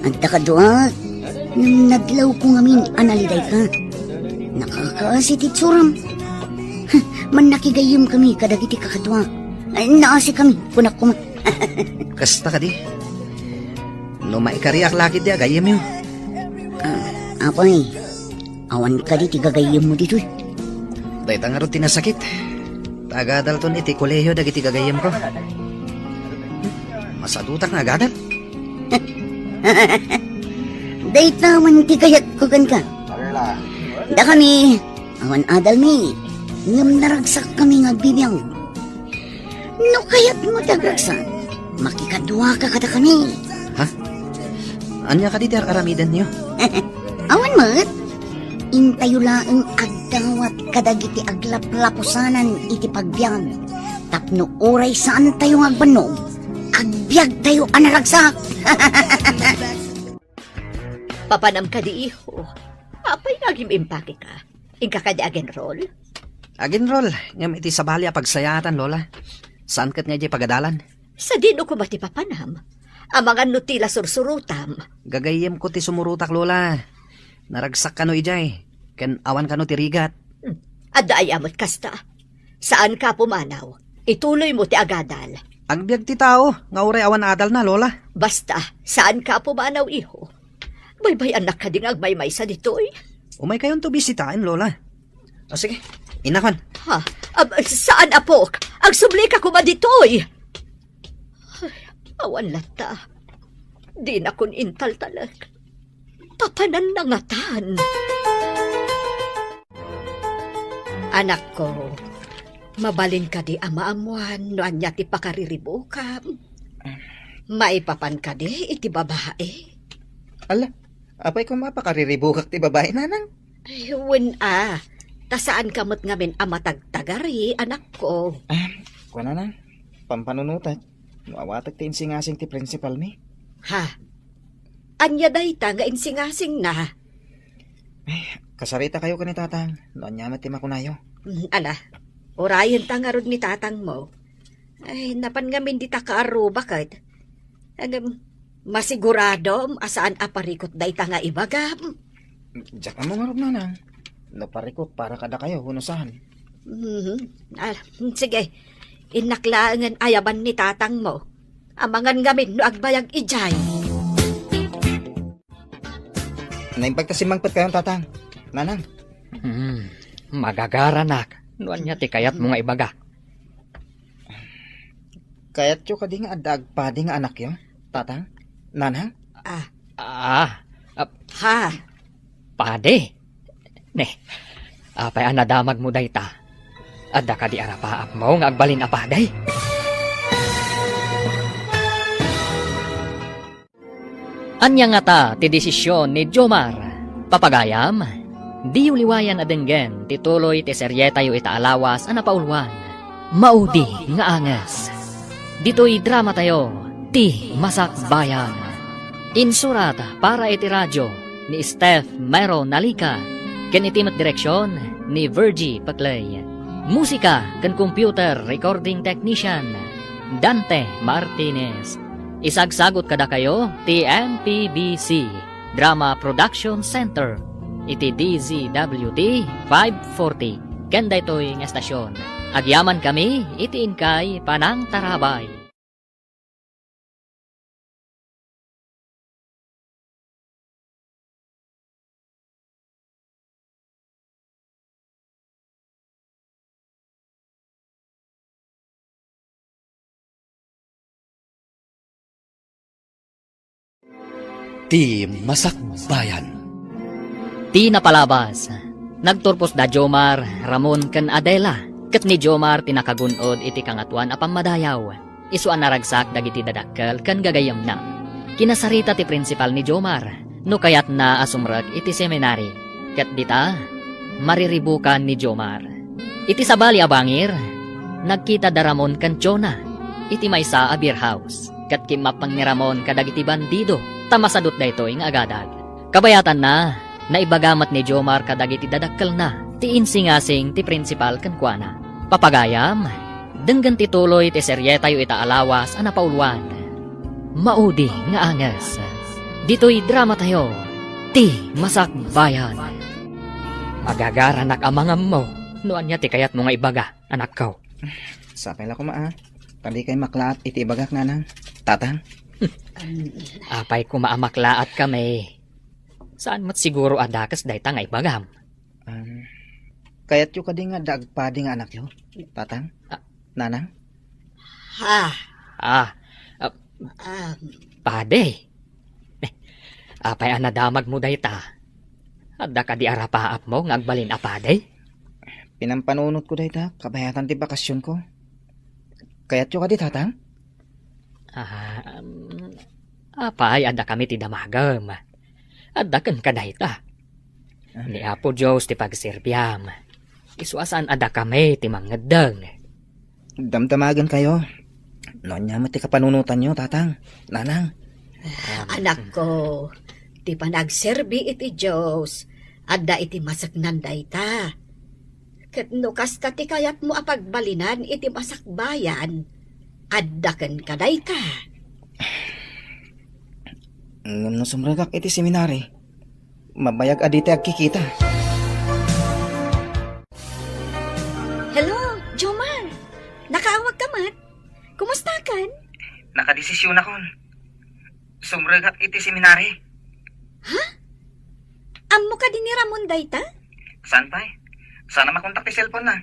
Anta ka doa. Nang nadlaw ko ngamin analiday ka. Nakakaasi ti tsuram. Man nakigayim kami kadagiti kakadwa. Naasi kami, kunak kuma.
Kasta ka di. No maikariak lakit di agayam yun.
Apay, awan ka di tigagayim mo dito.
Dahita nga rod tinasakit. Tagadal ton iti kolehiyo dagiti gagayam ko. Masadutak na agadal.
Dahita man tigayat ko gan ka. Da kami, awan adal mi. Ngam naragsak kami nga bibiyang. No kayat mo tagragsak. Makikadwa ka kada kami.
Ha? Anya ka di aramidan niyo?
Awan mat. Intayo laeng agdawat kadagiti aglaplapusanan iti pagbiag. Tapno oray saan tayo agbanog. Agbiag tayo anaragsak.
Papanam ka di iho. Apay naging impake ka. Ingka ka di again roll.
Aginrol, ngam iti sabali a pagsayatan, Lola. Saan kat nga di pagadalan?
Sa dino ko mati papanam. Ang mga nutila sursurutam.
Gagayem ko ti sumurutak, Lola. Naragsak ka no ijay. Ken awan ka no ti rigat.
Adda ay amot kasta. Saan ka pumanaw? Ituloy mo ti agadal.
Agbiag ti tao, nga uray awan adal na, Lola.
Basta, saan ka pumanaw iho? Baybay anak ka ding agmaymay sa ditoy.
Umay kayon to bisitain, Lola. O sige, inakon.
Ha? Saan apok? Ang subli ka kuma ditoy. Ay, awan lata. Di na kun intal talag. Papanan na ngatan. Anak ko, mabalin ka di ama-amuan no anya ti pakariribukam. Maipapan ka di iti babae.
Ala, apay ko mapakariribukak ti babae nanang.
Wen tasaan kamot ngamin amatagtagari, anak ko.
Kuha na pampanunutat. Nuawatag ti insingasing ti principal mi.
Ha? Anya dayta nga insingasing na.
Kasarita kayo ka ni tatang. Noon niya mati makunayo.
Ala, orayan tangarod ni tatang mo. Ay, napan ngamin di ta kaaro, bakit? Masigurado, asaan aparikot dayta nga ibagam.
Diyak mo nga rin nanang. Naparikot para kada kayo hunusahan.
Sige, inaklangan ayaban ni tatang mo. Amangan ngamin no agbayag ijay.
Naimpagtasimangpat kayong tatang. Nanang.
Magagaranak. Nuan niya ti kayat mo nga ibaga.
Kaya't yung kadi nga adag pa di nga anak yun. Tatang. Nanang.
Ha?
Pade. Ne, apay anadamag mo dayta. Adda ka di arapaap mo nga agbalin apaday. Anya nga ta ti desisyon ni Jomar. Papagayam, di uliwayan adenggen tituloy ti seryeta yu itaalawas ana paulwan. Maudi nga anges. Dito'y drama tayo, ti Masakbayan. Insurat para iti radyo ni Steph Mero Nalika. Ken itimat direksyon ni Virgie Paclay. Musika ken computer recording technician Dante Martinez. Isagsagot kada kayo ti MPBC Drama Production Center iti DZWT 540 ken daytoy nga estasyon. Agyaman kami iti inkay Panang Tarabay.
Ti Masakbayan.
Ti napalabas. Nagturpos da Jomar, Ramon ken Adela. Ket ni Jomar tinakagunod iti kangatuan apang madayaw. Isuan naragsak dagiti dadakkel ken gagayam na. Kinasarita ti principal ni Jomar, no kayat na asumrek iti seminary. Ket dita, mariribukan ni Jomar. Iti sabali abangir, nagkita da Ramon ken Jonah. Iti maysa a beer house. Ket kimapang ni Ramon kadagiti bandido. Tamasadot da ito ing agadag. Kabayatan na, naibagamat ni Jomar kadagiti dadakkel na, ti insingasing ti principal ken kuana. Papagayam, denggan tituloy ti seryeta yu itaalawas ana paulwan. Maudi nga anges. Dito'y drama tayo, ti Masakbayan. Magagaranak amangam mo, noan niya ti kayat mo nga ibaga, anak ko.
Sapay la ko maa. Padi kay maklaat iti ibagak nanang. Tatang.
Apay kumaamaklaat kami. Saan mat siguro adakas dayta nga ibagam?
Kayat yu kadi nga dagpadi nga anak yu. Tatang. Nanang.
Ha?
Pade. Apay anadamag mo dayta. Adda ka di arapaap mo nga agbalin apade?
Pinampanunot ko dayta. Kabayatan ti bakasyon ko. Kayat yu kadi tatang.
Apay adda kami ti damagam. Adda ken kadayta. Ni Apo Diyos ti pagserbyam. Isuasan adda kami ti mangedeng.
Damdamagan kayo. Noon niya mati kapanunutan nyo, tatang. Nanang.
Anak ko, ti panagserbi iti Diyos, adda iti masaknan dayta. Ket no kasta ti kayat mo apagbalinan iti masakbayan, adda ken kadayta.
Ngam no sumragak iti seminary. Mabayag adite agkikita.
Hello, Jomar. Nakaawag ka mat? Kumusta kan?
Nakadesisyon akon. Sumragak iti seminary.
Ammo ka din ni Ramon dayta?
Saan pa? Sana makontak ti cellphone na.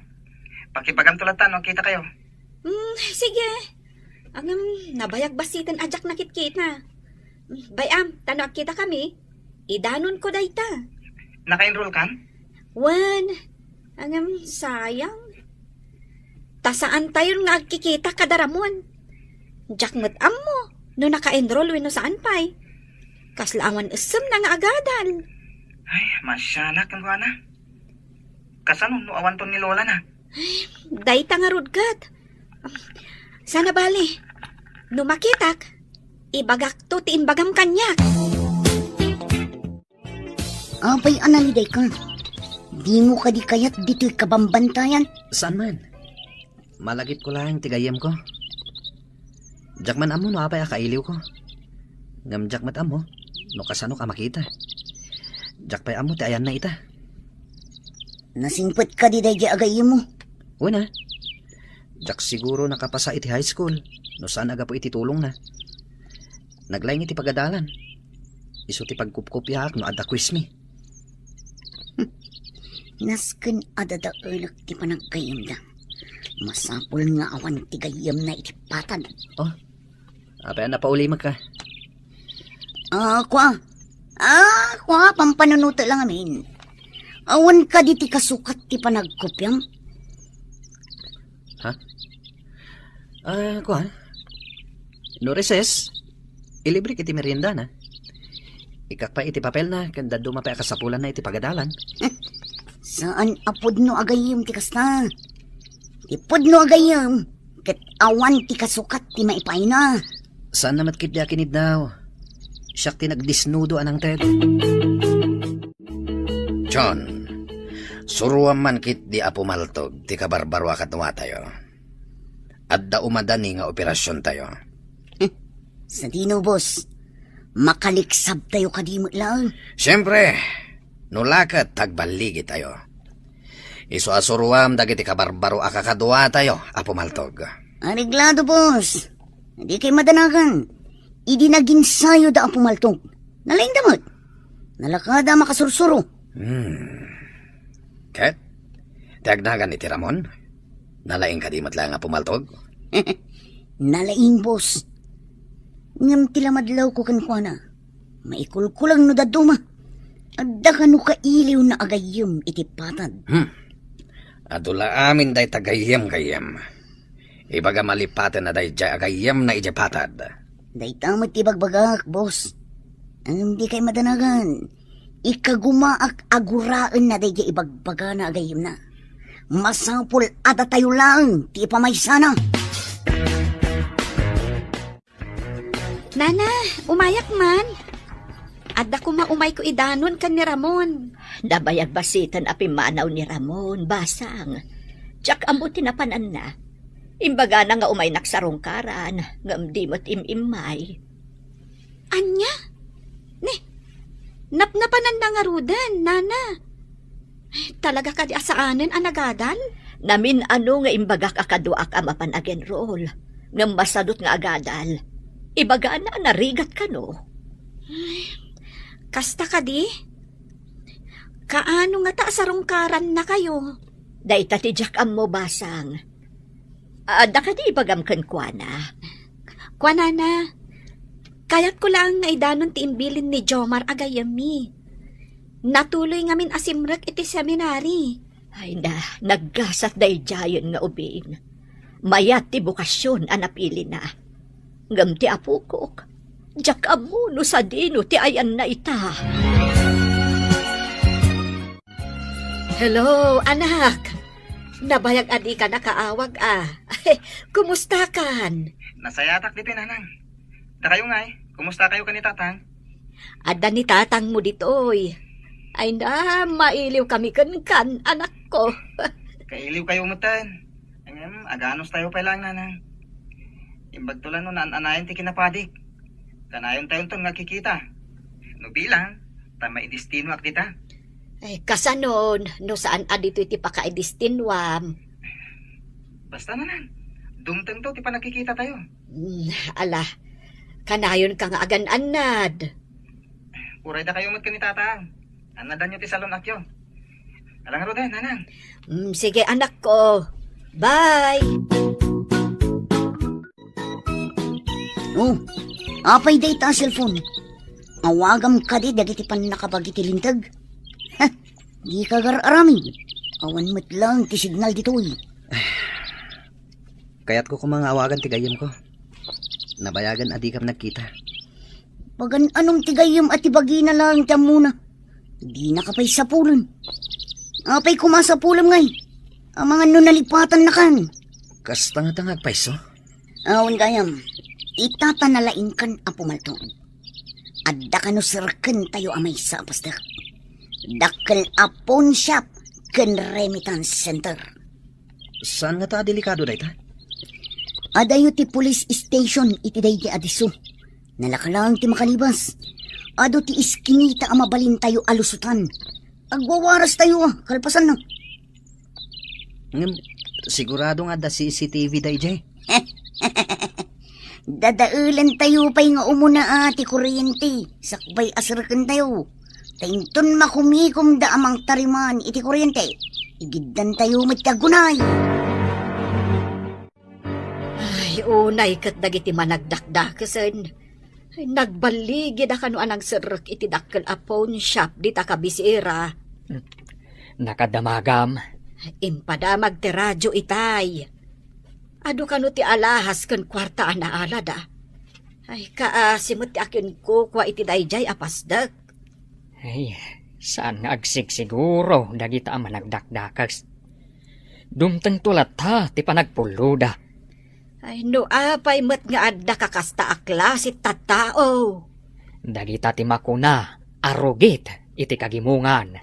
Pakipagam tulatan o kita kayo.
Sige. Angam, nabayag basitan ajak nakit-kita. Bayam, tanong kita kami. Idanon ko dayta.
Naka-enroll kan?
Wan, angam, sayang. Tasaan tayo nga agkikita kada Ramon? Jakmat ammo, no naka-enroll wino saan pa'y. Kaslaawan isem na nga agadal.
Ay, masyanak ang kuha na. Kasanon, no awanton ni Lola na.
Dayta nga rudgat. Sana bali. No makitak, ibagak to ti imbagam kanyak.
Abay, analiday ka. Di mo ka di kayat dito'y kabambantayan.
Saan man? Malagip ko lang tigayam ko. Jakman amo no apay akailiw ko. Ngam jakmat amo, no kasano ka makita. Jakpay amo ti ayan na ita.
Nasingpet ka di day agay mo.
Una, jak siguro nakapasa iti high school. No saan aga po iti tulong na. Naglaing iti pagadalan. Iso ti pagkupkupyaak no adda quiz me.
Nasken adada ulak ti panagkayam da. Masapul nga awan ti gayam na iti patan.
Apay na paulimag ka.
Kwa, pampanunuto lang amin. Awan ka di ti kasukat ti panagkopyam.
Kuan? No recess, ilibre kiti merienda na. Ikak pa iti papel na, kanda dumapay akasapulan na iti pagadalan.
Saan apod no agayim ti kasta? Ipod no agayim, ket awan ti kasukat ti maipay na.
Saan namat kit di akinid daw? Siyak ti nagdisnudo anang ted.
John, suruan man kit di apumaltog, ti kabarbarwa katwa tayo. Adda umadani nga operasyon tayo.
Sa dino, boss, makaliksab tayo kadimot lang.
Siyempre, nulakat tagbaligi tayo. Iso asuruam dagiti kabarbaro akakadwa tayo, apumaltog.
Areglado, boss. Hindi kay madanagan. Idi naging sayo da ang pumaltog. Nalaing damot. Nalakada makasursuro.
Ket, tiagnagan iti Ramon? Nalaing kadimot lang nga pumaltog?
Nalaing, boss. Ngam tila madlaw ko kankwana. Maikulkulang no daduma. Adda ka no kailiw na agayom iti patad.
Adula amin day tagayem-gayem. Ibaga malipatan na day jay agayem na ijepatad.
Day tamot ibagbagak, boss. Ang di kay madanagan. Ikagumaak aguraan na day ibagbaga na agayom na. Masapul ada tayo lang, ti pamaysana.
Nana, umayak man. Adda ko maumay ko idanon kan ni Ramon.
Nabayag basitan api manaw ni Ramon, basang. Tsak amo tinapanan na. Imbaga na nga umay naksarongkaran, ngam di mo't imimay.
Anya? Napnapanan na nga rudan, Nana. Talaga ka di asaanan anagadal?
Namin ano nga imbagak akaduak amapan again roll. Ngam masadot nga agadal. Ibaga na narigat ka no.
Kasta ka di? Kaano nga ta sarongkaran na kayo?
Day tatijak am mo basang. Ada ka di ibagam kan kuana.
Kwanana, kayat ko lang nga idanon ti imbilin ni Jomar agayami. Natuloy ngamin asimrek iti seminary.
Ay na, naggasat day jayon nga ubing. Mayat ti bukasyon anapili na. Ngam ti apukok. Jak amuno sa dino ti ayan na ita.
Hello, anak. Nabayag adi ka nakaawag Kumusta kan?
Nasayatak dito, nanang. Da kayo nga kumusta kayo kanita, tang?
Ada ni tatang mo ditoy. Ay na, mailiw kami kan, anak ko.
Kailiw kayo mutan. Aganos tayo pa lang, nanang. Imbagtulan no anayan ti kinapadik. Kanayon tayo ton nga kikita. No bilang, tama idistino ak dita.
Ay, kasanon, no saan adito iti pakaidistinwam.
Basta nanan, dumteng to ti pa nakikita tayo.
Ala, kanayon ka nga agan-anad.
Uray da kayo mat kanitata. Anadan nyo ti salon akyo. Alang rodan, nanang.
Sige anak ko, bye!
Oh, apay day ta cellphone. Awagam ka di dagiti pan nakabagi ti lintag. Di ka gararami. Awan mo't lang ti signal ditoy.
Kaya't ko kumangawagan tigayim ko. Nabayagan adikam nagkita.
Pagan anong tigayim at ibagi na lang tiyan muna. Di nakapay sapulan. Apay kumasapulan ngay. Ang mga nunalipatan na kan.
Kas tanga-tangag paiso.
Awan gayam. Itatanalain kan ang pumaltong. Adda ka no sirken tayo amay sa pasdak. Dakkel apon shop ken remittance center.
Saan nga ta delikado day ta?
Adayo ti police station iti day di adiso. Nalakalang ti makalibas. Ado ti iskinita ang mabalin tayo alusutan. Agwawaras tayo kalpasan na.
Sigurado nga da CCTV day jay.
Dadaulan tayo pa'y nga umuna ati kuryente. Sakbay asarakan tayo. Tainton makumikom da amang tariman iti kuryente. Igiddan tayo matyagunay.
Ay, unay kat dagiti managdakdakasan. Ay, nagbaligid ka no anang sirk iti dakkel a pawn shop di ta kabisira.
Nakadamagam.
Impadamag ti radyo itay. Ado ka no ti alahas kan kwarta na alada. Ay, simot ti akin ko kwa iti dayjay apasdag.
Ay, saan nga agsigsiguro dagita ang managdakdakas. Dumteng tulat ha, ti panagpuluda.
Ay, no apay met nga adda kakasta a klase tattao.
Dagita ti makuna, arugit, iti kagimungan.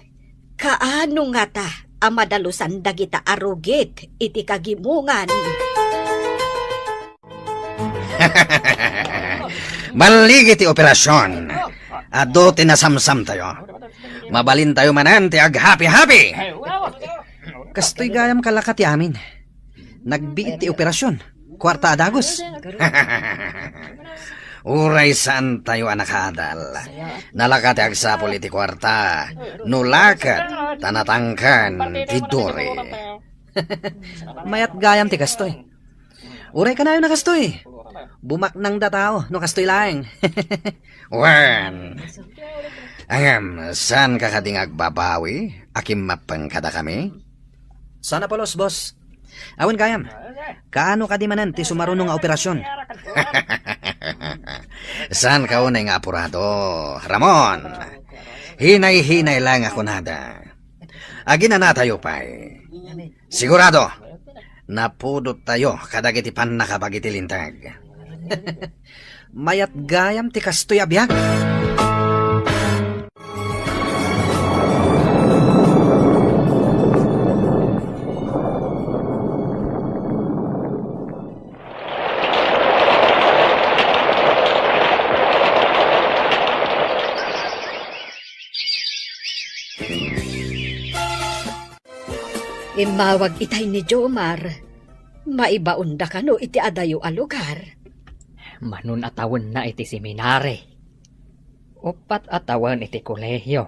Kaano nga ta, amadalusan dagita arugit, iti kagimungan.
Maligi ti operasyon. Ado tinasamsam tayo. Mabalin tayo manan ti ag-happy-happy.
Kastoy gayam kalakat ti amin. Nagbiit ti operasyon. Kwarta adagos.
Uray saan tayo anakadal. Nalakat ti agsapol iti kwarta. Nulakat tanatangkan ti dori.
Mayat gayam ti kastoy. Uray ka na yun na kastoy. Bumak nang datao, no kastoy laeng.
Wan. Angam, saan ka kading agbabawi? Akim mapangkada kami?
Sana polos, boss. Awan gayam. Kaano ka di manan ti sumarunong nga operasyon?
Saan ka unay nga apurado? Ramon, hinay-hinay lang ako nada. Agina na tayo pa'y. Sigurado, napudot tayo kadagiti pan nakabagiti lintag.
Mayat gayam ti kastoy abiyag.
Imawag itay ni Jomar. Maibaunda ka no iti adayo a lugar.
Manun atawan na iti seminare. Upat atawan iti kolehyo.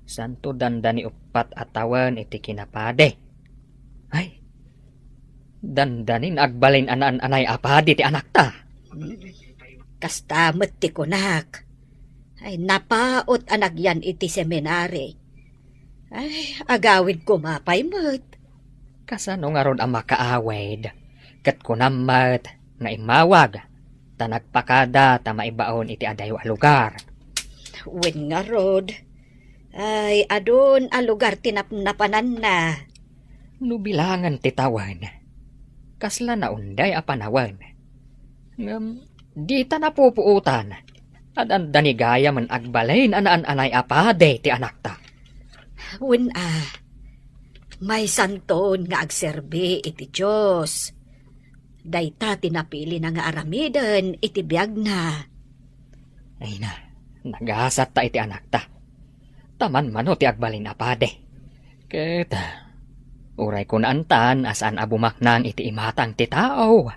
Santo dandani upat atawan iti kinapade. Ay, dandanin agbalin anay apadi ti anak ta.
Kastamet ti kunak. Ay, napaot anak yan iti seminari. Ay, agawid ko mapay mo't.
Kasano nga ron ang makaawid. Kat kunamat nga imawag. Tanagpakada ta maibaon iti adayo a lugar.
Wen nga rod. Ay, adon a lugar tinapnapanan na.
Nubilangan ti tawan. Kasla na unday a panawan. Di ta napupuutan. At ang danigaya man agbalain anay apade ti anak ta.
Wen may santon nga agserbi iti Diyos. Dayta tinapili na nga aramiden iti biyag na.
Ay na, nagasat ta iti anak ta. Taman mano ti agbalin apade. Ket, uray ko naantan asaan abumaknan iti imatang ti tao.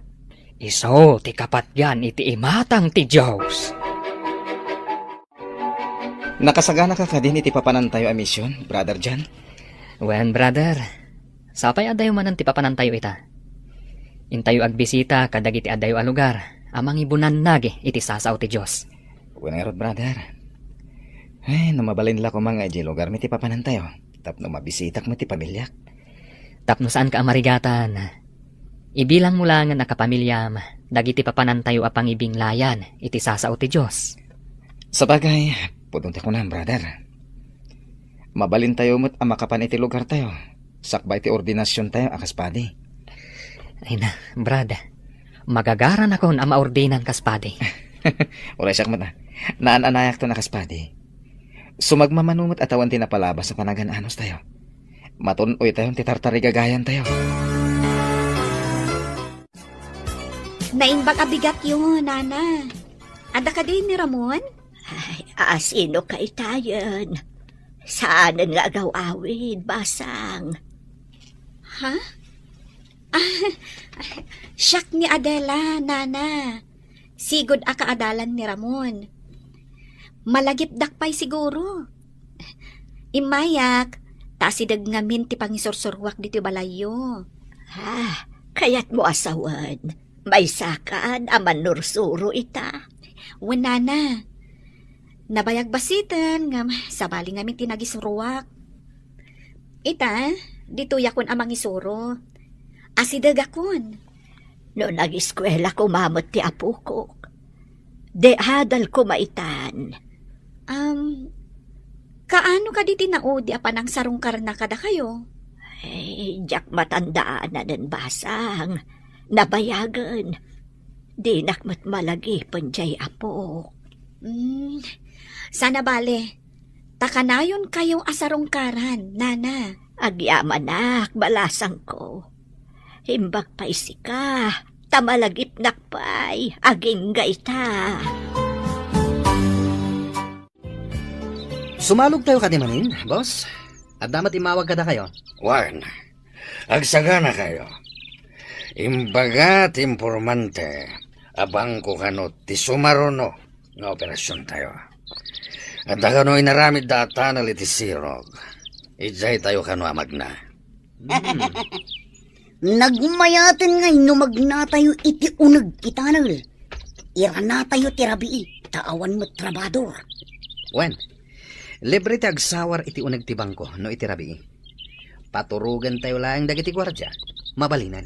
Iso ti kapatyan iti imatang ti Diyos.
Nakasagana ka din iti papanantayo a misyon, Brother John.
Wen, brother, sapay adayo manan ti papanantayo ita. Intayo agbisita kadag iti adayo a lugar, amang ibunan nagi iti sasaw ti Diyos.
Wenarod, brother. Ay, namabalin la ko mga iti lugar mi ti papanantayo. Tapno mabisitak mo ti pamilyak.
Tapno saan ka amarigatan. Ibilang mo lang nga nakapamilyam, dagiti papanantayo apang ibinglayan iti sasaw ti Diyos.
Sa bagay, pudunti ko na, brother. Mabalin tayo mo't amakapan iti lugar tayo. Sakbay ti ordinasyon tayo, akaspadi.
Ay na, brad. Magagaran ako na maordinan kaspadi.
Uray siyak mo na. Naan-anayak to na kaspadi. Sumagmamanumot atawan tinapalabas sa panagan-anos tayo. Matunoy tayo titartarigagayan tayo.
Naimbag abigat yun, Nana. Ada ka din ni Ramon?
Ay, sino ka itayan? Saan nga agaw-awid, basang?
Ha? Siyak ni Adela, Nana. Sigod akaadalan ni Ramon. Malagip dakpay siguro. Imayak, tasidag ngamin ti pangisursurwak dito balayo.
Kaya't mo asawan. May sakad aman nursuro ita.
Wala na. Nabayag basitan nga sabali nga tinagisuruwak. Ita, dito yakon amang isuro. Asidag akon.
No nag-eskwela ko mamot ti apo ko. De hadal ko maitan.
Kaano ka di tinaudi apan ang sarungkar na kada kayo?
Jak matandaan na den basang. Nabayagan. Di nakmat malagi panjay apo.
Sana bale. Takanayon kayong asarungkaran, nana.
Agyaman nak, balasang ko. Himbag pa isika. Tamalagip nakpay. Aging gaita.
Sumalog tayo katimanin, boss. At damat imawag kada kayo.
Wan, agsagana kayo. Imbagat impormante, abang ko kanot ti sumaruno nga operasyon tayo. At kano inaramid data na litisirog. Ijay tayo kano amagna.
Nagmayaten ngay no magnatayo iti unag kitanal. Ira na tayo tirabii, taawan mo trabador.
Wen, libre ti agsawar iti unag ti bangko no iti rabii. Paturugan tayo lang dagiti gwardya, mabalinan.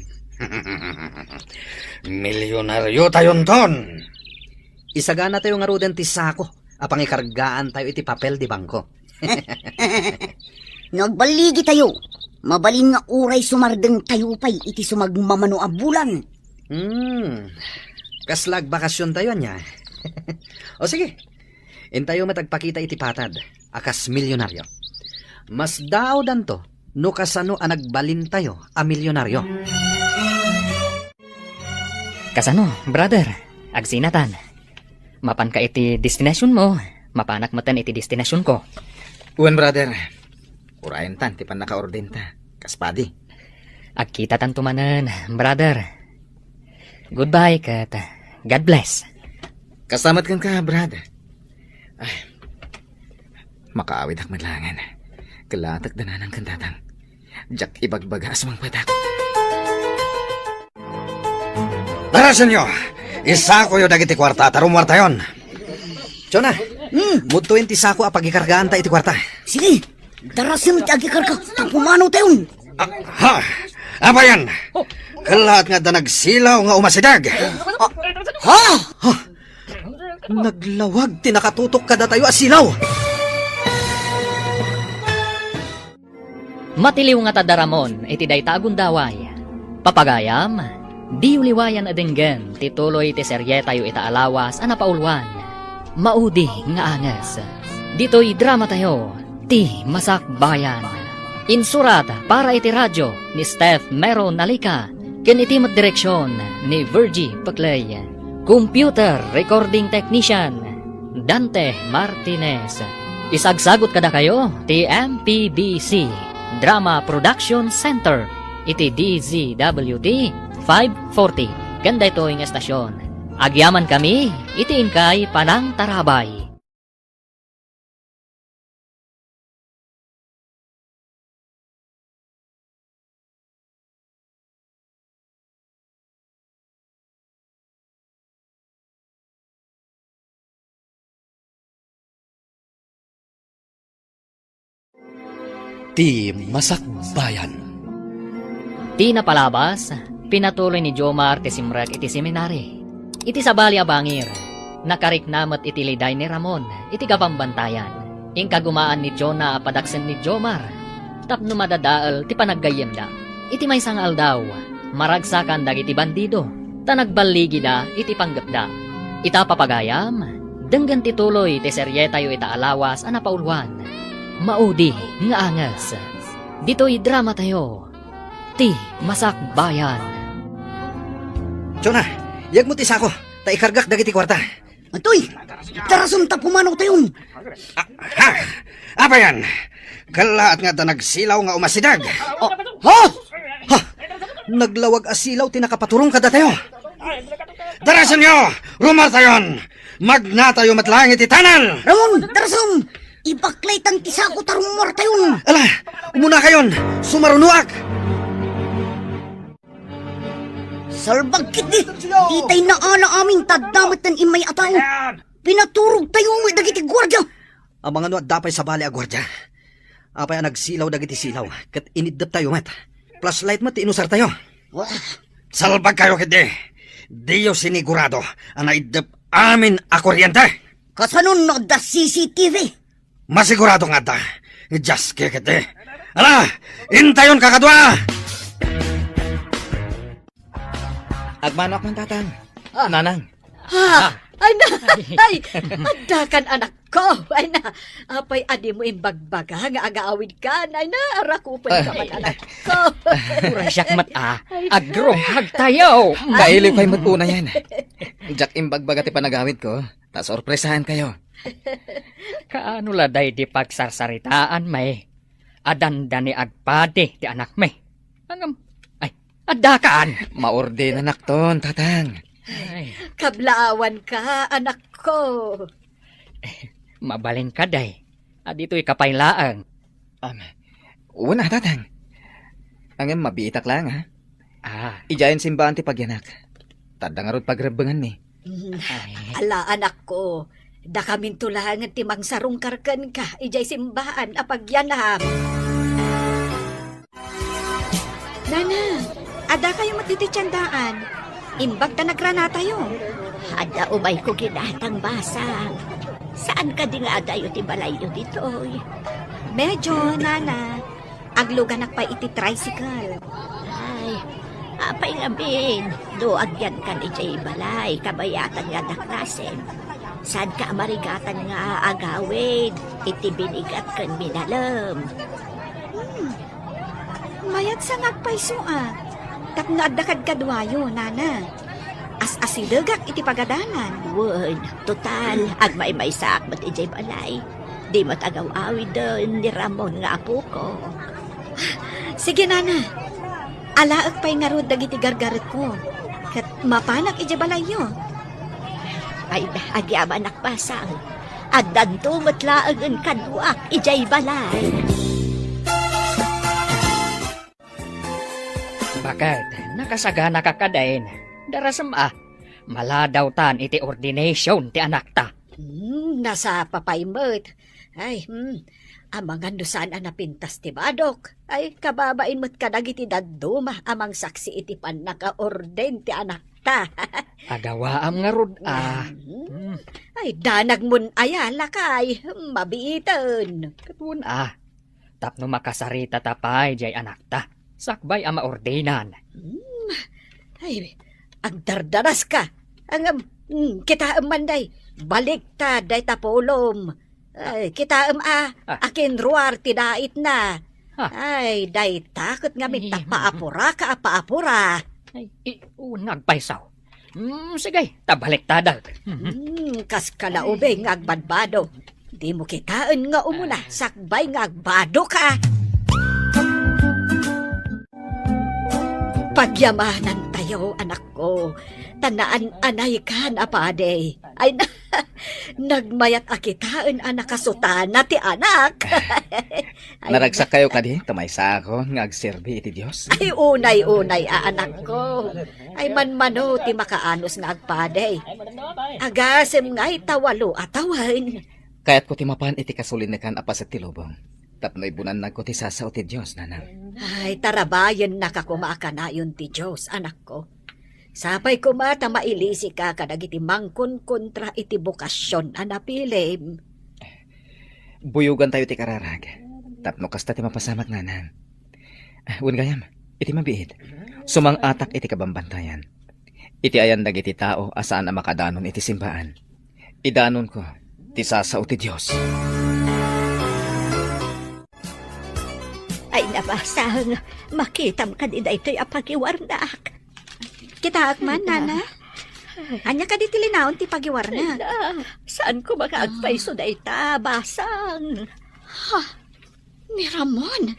Milyonaryo tayon ton.
Isagana tayo nga roden ti sako, apang ikargaan tayo iti papel di bangko.
Nagbaligi tayo. Mabalin nga uray sumardeng tayo pa'y iti sumagmamano a bulan.
Kaslag bakasyon tayo niya. O sige, intayo matagpakita iti patad, akas milyonaryo. Mas dao danto, no kasano a nagbalin tayo a milyonaryo.
Kasano, brother? Agsinatan. Mapan ka iti destinasyon mo. Mapanak matan iti destinasyon ko.
Uwan, brother. Urayan tan, ti pan naka-orden ta. Kaspadi.
Agkita tan tumanan, brother. Goodbye, kat God bless.
Kasamat kan ka, brother. Ay, makaawid ak madlangan. Kalatak dananang kantatang. Jak ibagbagas mang patak.
Darasan nyo, isa ko yung dagiti kwarta, tarumwarta yon.
Chona, mutuin ti sako a pagikargaan ta iti kwarta.
Sige, darasim ti agikarka, tapumano tayon.
Ha? Apa yan? Kalat nga da nagsilaw nga umasidag.
Ha? Naglawag, tinakatutok kada tayo asilaw.
Matiliw nga tadaramon, iti dayta agundaway. Papagayam, di uliwayan adenggen, tituloy ti serye tayo itaalawas, anapaulwan. Maudi nga angas. Dito'y drama tayo, ti Masak Bayan. Insurat para iti radyo ni Steph Mero Nalika, ken iti direksyon ni Virgie Paclay. Computer Recording Technician, Dante Martinez. Isagsagot kada kayo, ti MPBC Drama Production Center, iti DZWD 540. Ganda ito yung estasyon. Agyaman kami, itiin kay Panang Tarabay.
Ti Masak Bayan.
Ti napalabas, pinatuloy ni Jomar ti simrek iti seminary. Iti sabali abangir, nakariknamat iti liday ni Ramon, iti kapambantayan. Ingkagumaan ni Jonah padaksen ni Jomar, tapno madadaal ti panaggayem da. Iti may sangal daw, maragsakan dagiti bandido, tanagbaligi da iti panggap da. Ita papagayam, denggan tituloy ti serye tayo itaalawas anapaulwan. Maudi nga angas. Dito'y drama tayo, ti Masak Bayan.
Chona, yag mo ti sako, ta ikargak dagiti kwarta.
Atoy, darasam tapumano tayon.
Ha? Apa yan? Kalat nga da nagsilaw nga umasidag.
Ha? Ha? Naglawag asilaw, tinakapaturong kada tayo.
Darasan nyo, rumarta yon. Magna tayo matlangit itanal.
Ramon, darasam, ibaklay tang tisako tarumor tayon.
Ala, umuna kayon, sumarunuak.
Salbag kit di, itay na ana aming tadamit ng imay ataw. Pinaturog tayo mo dagiti gwardya.
Ang mga nuat dapay sa bali a gwardya. Apay ang nagsilaw dagiti silaw. Kat inidap tayo met. Flashlight mo ti inusar tayo.
Wah,
Salbag kayo kiti. Diyo sinigurado ang naidap amin a kuryente.
kasanunod da CCTV.
Masigurado nga ta. Just kiti. Ala, intayon kakadwa!
Agmanok man tatang. Nanang.
Ha! Ay na! Ay! Adakan anak ko! Ay na! Apay adi mo imbagbaga nga agaawid ka. Ay na! Arakupan ka man anak ko!
Uray siyak mat Agrohag tayo.
Kailiw kayo matuna yan. Jack imbagbaga ti panagawid ko. Ta sorpresahan kayo.
Kaano laday di pagsarsaritaan may. Adanda ni agpadi ti anak may. Angam. Ay, adakaan.
Maorde na nakton, tatang.
Ay,
Kablaawan ka, anak ko!
mabalin ka day. Adito'y kapaylaang.
Una, tatang. Ang mabiitak lang, ha? Ijayan simbahan ti pagyanak. Tadang arod pagrebengan ni.
Ay,
Ala, anak ko! Da kamin tulangan ti mangsarong karkan ka. Ijay simbaan apagyanam.
Nana, ada kayo matititsandaan. Imbag ta nagrana tayo.
Ada umay ko ginatang basang. Saan ka di nga adayo ti balayo ditoy?
Medyo, Nana. Agluganak pa iti tricycle.
Ay, apay nga bin. Do agyan kan ijay balay. Kabayatan nga daklasen. Saan ka marigatan nga agawid? Iti binigat kan minalam.
Mayat sa ngagpayso Tak nga adakad kadwayo, Nana. As-asidagak iti pagadanan.
Word, total. Agmay-may sak mat ijay balay. Di matagaw-awid doon ni Ramon nga apo ko.
Sige, Nana. Alaag pa'y nga rod dagiti gargaret ko. Kat mapanak iti balayo.
Ay, agyaman nakpasang. Adan to matlaang kadwak ijay balay.
bakit? Nakasagana ka kadain. Darasam maladaw tan iti ordination ti anak ta.
Nasa papaymot. Ay, amang andusan napintas ti badok. Ay, kababain mo't kadagiti daduma amang saksi iti pan naka-orden ti anak ta.
Agawaam nga rod
Ay, danag mun ayala kay, mabiitan.
Katun tapno makasarita tapay jay anak ta. Sakbay ama ordenan.
Ay, agdardaras ka. Ang kita manday, balik ta day tapolom. Ay, kita akin ruar tidait na. Ay, day takot nga minta paapura ka paapura.
Ay, nagpaysaw. Sige, tabalik tadal.
Kas kalaube nga agbadbado. Di mo kitaan nga umuna, sakbay nga agbado ka. Pagyamanan tayo, anak ko. Tanaan anay kan apade. Ay, nagmayat akitaan anak kasutana ti anak. Ay,
Naragsak kayo kadi, tamaysa ako, nga agserbi iti Diyos.
Ay, unay-unay anak ko. Ay, manmano ti makaanos nga agpade. Agasim nga'y tawalo atawan.
Kaya't ko timapan iti kasulinakan apas at tilubong. Tapno'y bunan na ko ti sasaw ti Diyos, nanang.
Ay, tarabayan na kakumaka na yun ti Diyos, anak ko. Sapay kumata mailisi ka kadagiti mangkon kontra iti bukasyon anapilim.
Buyugan tayo ti kararag. Tapno kasta ti mapasamak, nanang. Wan gayam, iti mabiit. Sumang atak iti kabambantayan. Iti ayan dagiti tao asaan na makadanon iti simbaan. Idanon ko, ti sasaw ti Diyos.
Ay, nabasang makitam ka din da ito'y apagiwarnak.
Kita akman, Nana. Anya ka di tilinaon ti pagiwarna.
Saan ko makaagpaiso da ita, basang?
Ni Ramon.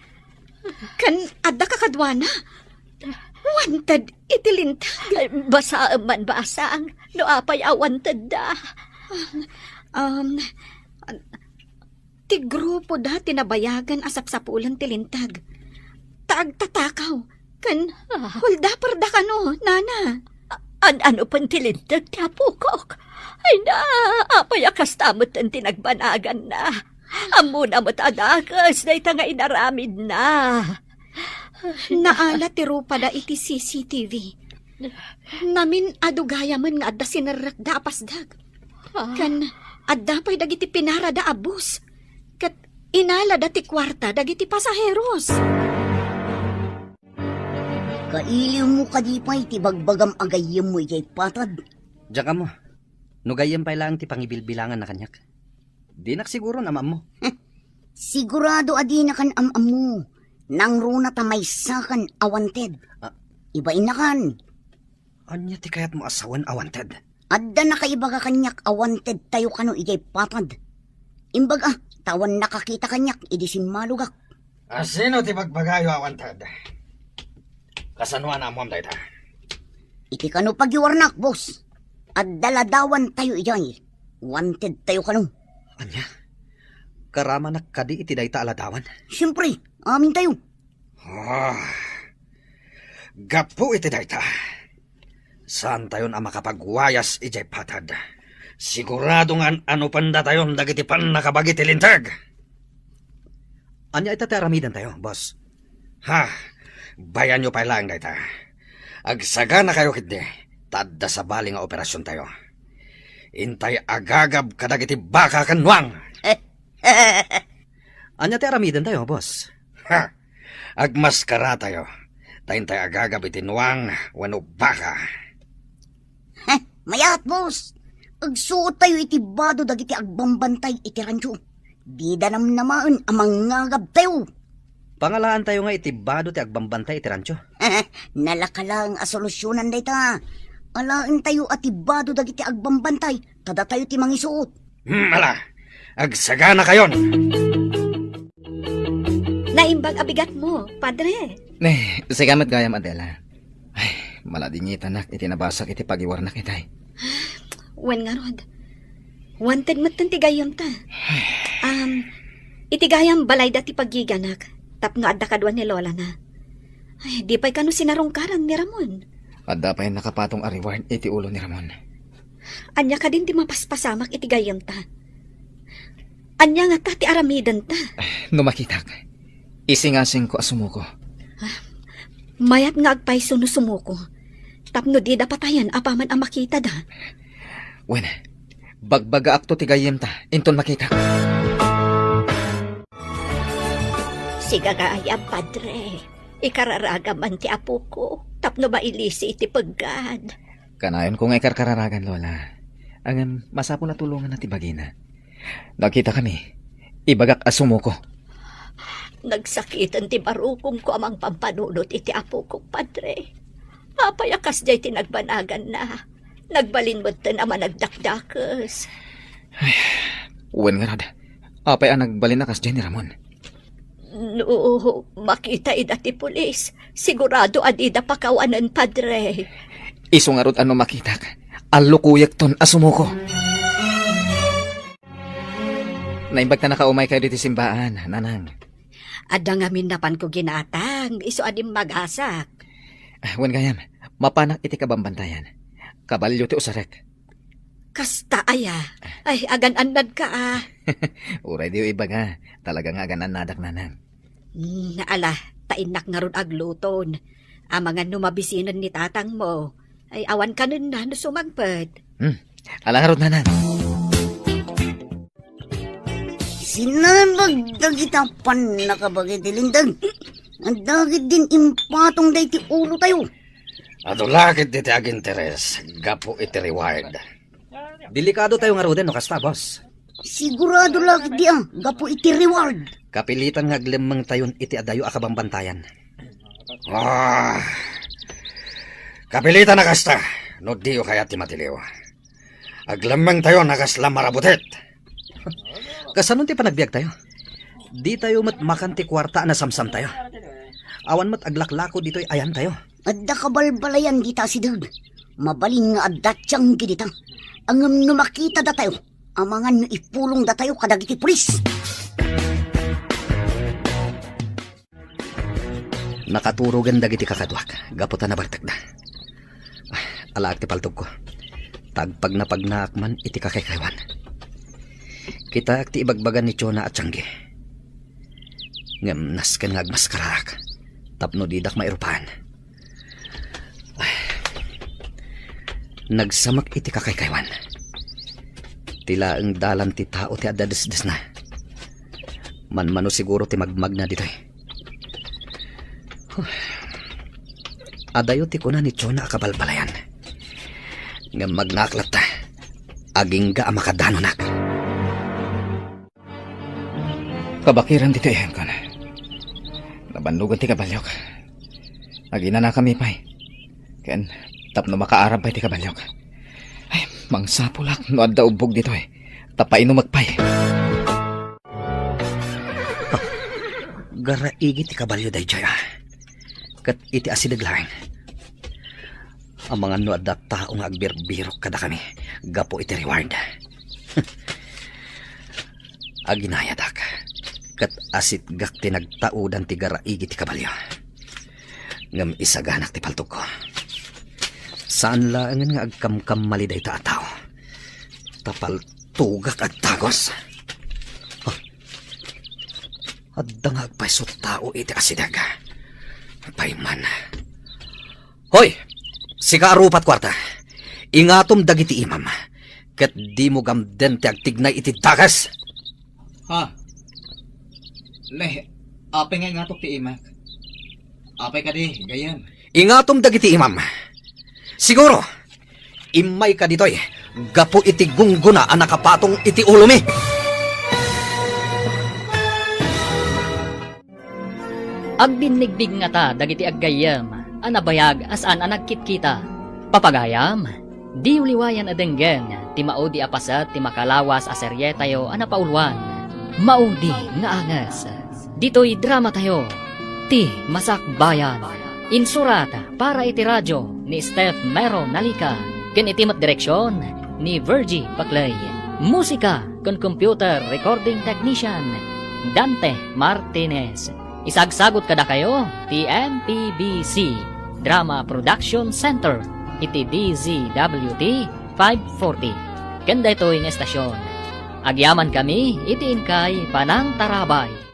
Kan adda ka kadwana. Wanted itilintag.
Ay, basa man basang, no apay awanted da.
Ti grupo da tinabayagan asapsapulan tilintag. Taag tatakaw. Kan, hulda parda ka no, Nana.
Ano pang tilintag ti apukok? Ay na, apay akastamot ang tinagbanagan na. Amo na mo't adakas, na ita nga inaramid na.
Naala ti rupada iti CCTV. Namin adugaya man nga adda sinarak da apasdag. Kan adda pa'y dagiti pinara da abus. Kat inala da ti kwarta dagiti pasaheros.
Kailiw mo kadipay, ti bagbagam agayem mo ijay patad.
Diyan ka mo. Nugayam pa lang ti pangibilbilangan na kanyak. Di naksiguro na mo.
Sigurado adi na kan amam mo. Nang runa tamay sakan awanted. Ibain na kan.
Anya ti kayat mo asawan awanted.
Adda na kaibaga kanyak awanted tayo kano ijay patad. Imbaga, tawan nakakita kanyak idisin malugak.
Sino ti pagbagayo awantad? Kasanuan na mo am dayta.
Iti kano pagiwarnak, boss. Adda ladawan tayo ijay. Wanted tayo kano.
Anya? Karama na kadi iti dayta aladawan.
Siyempre, amin tayo.
Gapo iti dayta. Saan tayon ang makapagwayas ijay patad? Sigurado nga ano panda tayon dagiti pan nakabagi tilintag.
Anya ita aramidan tayo, boss.
Bayan nyo pa lang dayta. Agsaga na kayo kidde. Tadda sa bali nga operasyon tayo. Intay agagab kadagiti baka kanwang.
Anya ti aramidan tayo, boss.
Agmaskara tayo. Tayintay agagab itinuang wano baka.
Mayat, boss. Agsuot tayo iti bado dagiti agbambantay iti rancho. Di danam namaan amang ngagab tayo.
Pangalaan tayo nga itibado ti agbambantay iti rancho.
Nalakalang asolusyonan dayta. Alaan tayo atibado dagiti agbambantay. Tada tayo ti mangisuot.
Ala, agsaga na kayon.
Naimbag abigat mo, padre.
Sigamat gayam Adela. Ay, maladingitan nak, iti nabasak iti pagiwarnak itay.
Wen nga rod. Wanted mo ti gayam ta. Iti gayam balay dati pagiganak. Tapno adda kadwa ni Lola na. Ay, di pa'y kano sinarungkaran ni Ramon.
Adda pa'y nakapatong a reward iti ulo ni Ramon.
Anya ka din ti mapaspasamak iti gayam ta. Anya nga ta ti aramidan ta.
Numakitak. Isingasing ko asumuko.
Mayat nga agpay sunusumuko. Tapno di dapatayan apaman ang makita da.
Wen, bagbaga akto ti gayem ta, inton makita.
Sigagayam, padre. Ikararagaman ti apo ko. Tapno ba ilisi iti paggad?
Kanayon ko nga ikarkararagan, Lola. Ang masapo na tulungan na ti bagina. Nakita kami, ibagak asumuko.
Nagsakitan ti barukom ko amang pampanunot iti apo ko, padre. Apayakas jay tinagbanagan na. Nagbalin mo ta naman nagdakdakas.
Wen nga rad, apay ang nagbalin na kas Jenny Ramon.
No, makita ida ti pulis. Sigurado adida pakawanan, padre.
Iso nga rod ano makitak, alukuyak ton asumuko. Naimbag na nakaumay kayo dito simbaan, nanang.
Ada nga minapan ko ginatang. Iso adim magasak.
Wen gayam, mapanak iti kabambantayan. Kabalyo ti usarek.
Kasta aya. Ay, agan-anad ka ah.
Uray diyo iba nga, talaga nga ganan nadak nanang.
Naala, tainak nga ron agluton. Ang mga numabisinan ni tatang mo. Ay awan ka nun na sumagpad.
Ala nga rod nanang.
Sinabag dagitapan nakabagay tilindag. Ang dagit din impatong day ti ulo tayo.
Adulakit diti ag interes. Gapo iti reward.
Delikado tayo nga roden, no kasta, boss.
Sigurado lang di gapo iti reward.
Kapilitan nga aglemang tayon iti adayo akabambantayan.
Kapilitan na kasta. No diyo kaya ti matiliw. Aglamang tayo nakasla marabutet.
Kasanon ti panagbiag tayo? Di tayo makanti kwarta na samsam tayo. Awan mat aglaklako dito'y ayan tayo.
Adda kabalbalayan di ta si Dag. Mabaling nga adda tiyang ginitang. Ang numakita da tayo. Amangan no ipulong da tayo kadagiti pulis.
Nakaturugan dagiti kakadwak. Gaputan na bartak na.
alaak ti paltog ko. Tagpag na pagnaakman iti kakaykawan. Kita ti ibagbagan ni Chona at Tiangge. Ngam nasken nga agmaskararak. Tapno didak mairupahan. Nagsamak iti kakaykawan. Tila ang dalan ti tao ti adadesdes na. Manmano siguro ti magmag na ditoy. Adayo ti kuna ni Chona akabalbalayan. Nga magnaklat ta. Aging ga amakadanonak.
Kabakiran dito yan ko na. Nabanlugan ti kabalyok. Agina na kami pa'y. Ken, tapno makaarab pa'y ti kabalyok. Ay, mangsapulak no adda ubog dito eh. Tapay no magpay.
Garaigi ti kabalyo day jay Kat iti asidaglaeng. Ang mga no adda tao nga agbirbirok kada kami. Gapo iti reward. Aginayadak. Kat asit gak tinagtaudan ti garaigi ti kabalyo. Ngam isaganak ti paltog ko. Saan laangan nga agkamkam maliday ta ataw. Tapal tugak at tagos. Adda nga agpaiso tao iti asidag. Payman. Hoy! Sika arupat kwarta. Ingatom dagiti imam. Kat di mo gamden ti agtignay iti takas.
Ha? Leh, apay nga ngatok ti imak. Apay ka di, gayan.
Ingatom dagiti imam. Siguro, imay ka ditoy. Gapo iti gungguna ang nakapatong iti ulo mi.
Agbinigbig nga ta dagiti aggayam, anabayag asan anagkitkita. Papagayam, di uliwayan adenggen, ti maudi apasat ti makalawas aserye tayo anapaulwan. Maudi nga angas. Dito'y drama tayo, ti Masak Bayan. Insurat para iti radyo ni Steph Mero Nalika. Ken itimat direksyon ni Virgie Baclay. Musika kon computer recording technician Dante Martinez. Isagsagot kada kayo, ti MPBC Drama Production Center, iti DZWT 540. Kanda ito yung estasyon. Agyaman kami, iti inkay Panang Tarabay.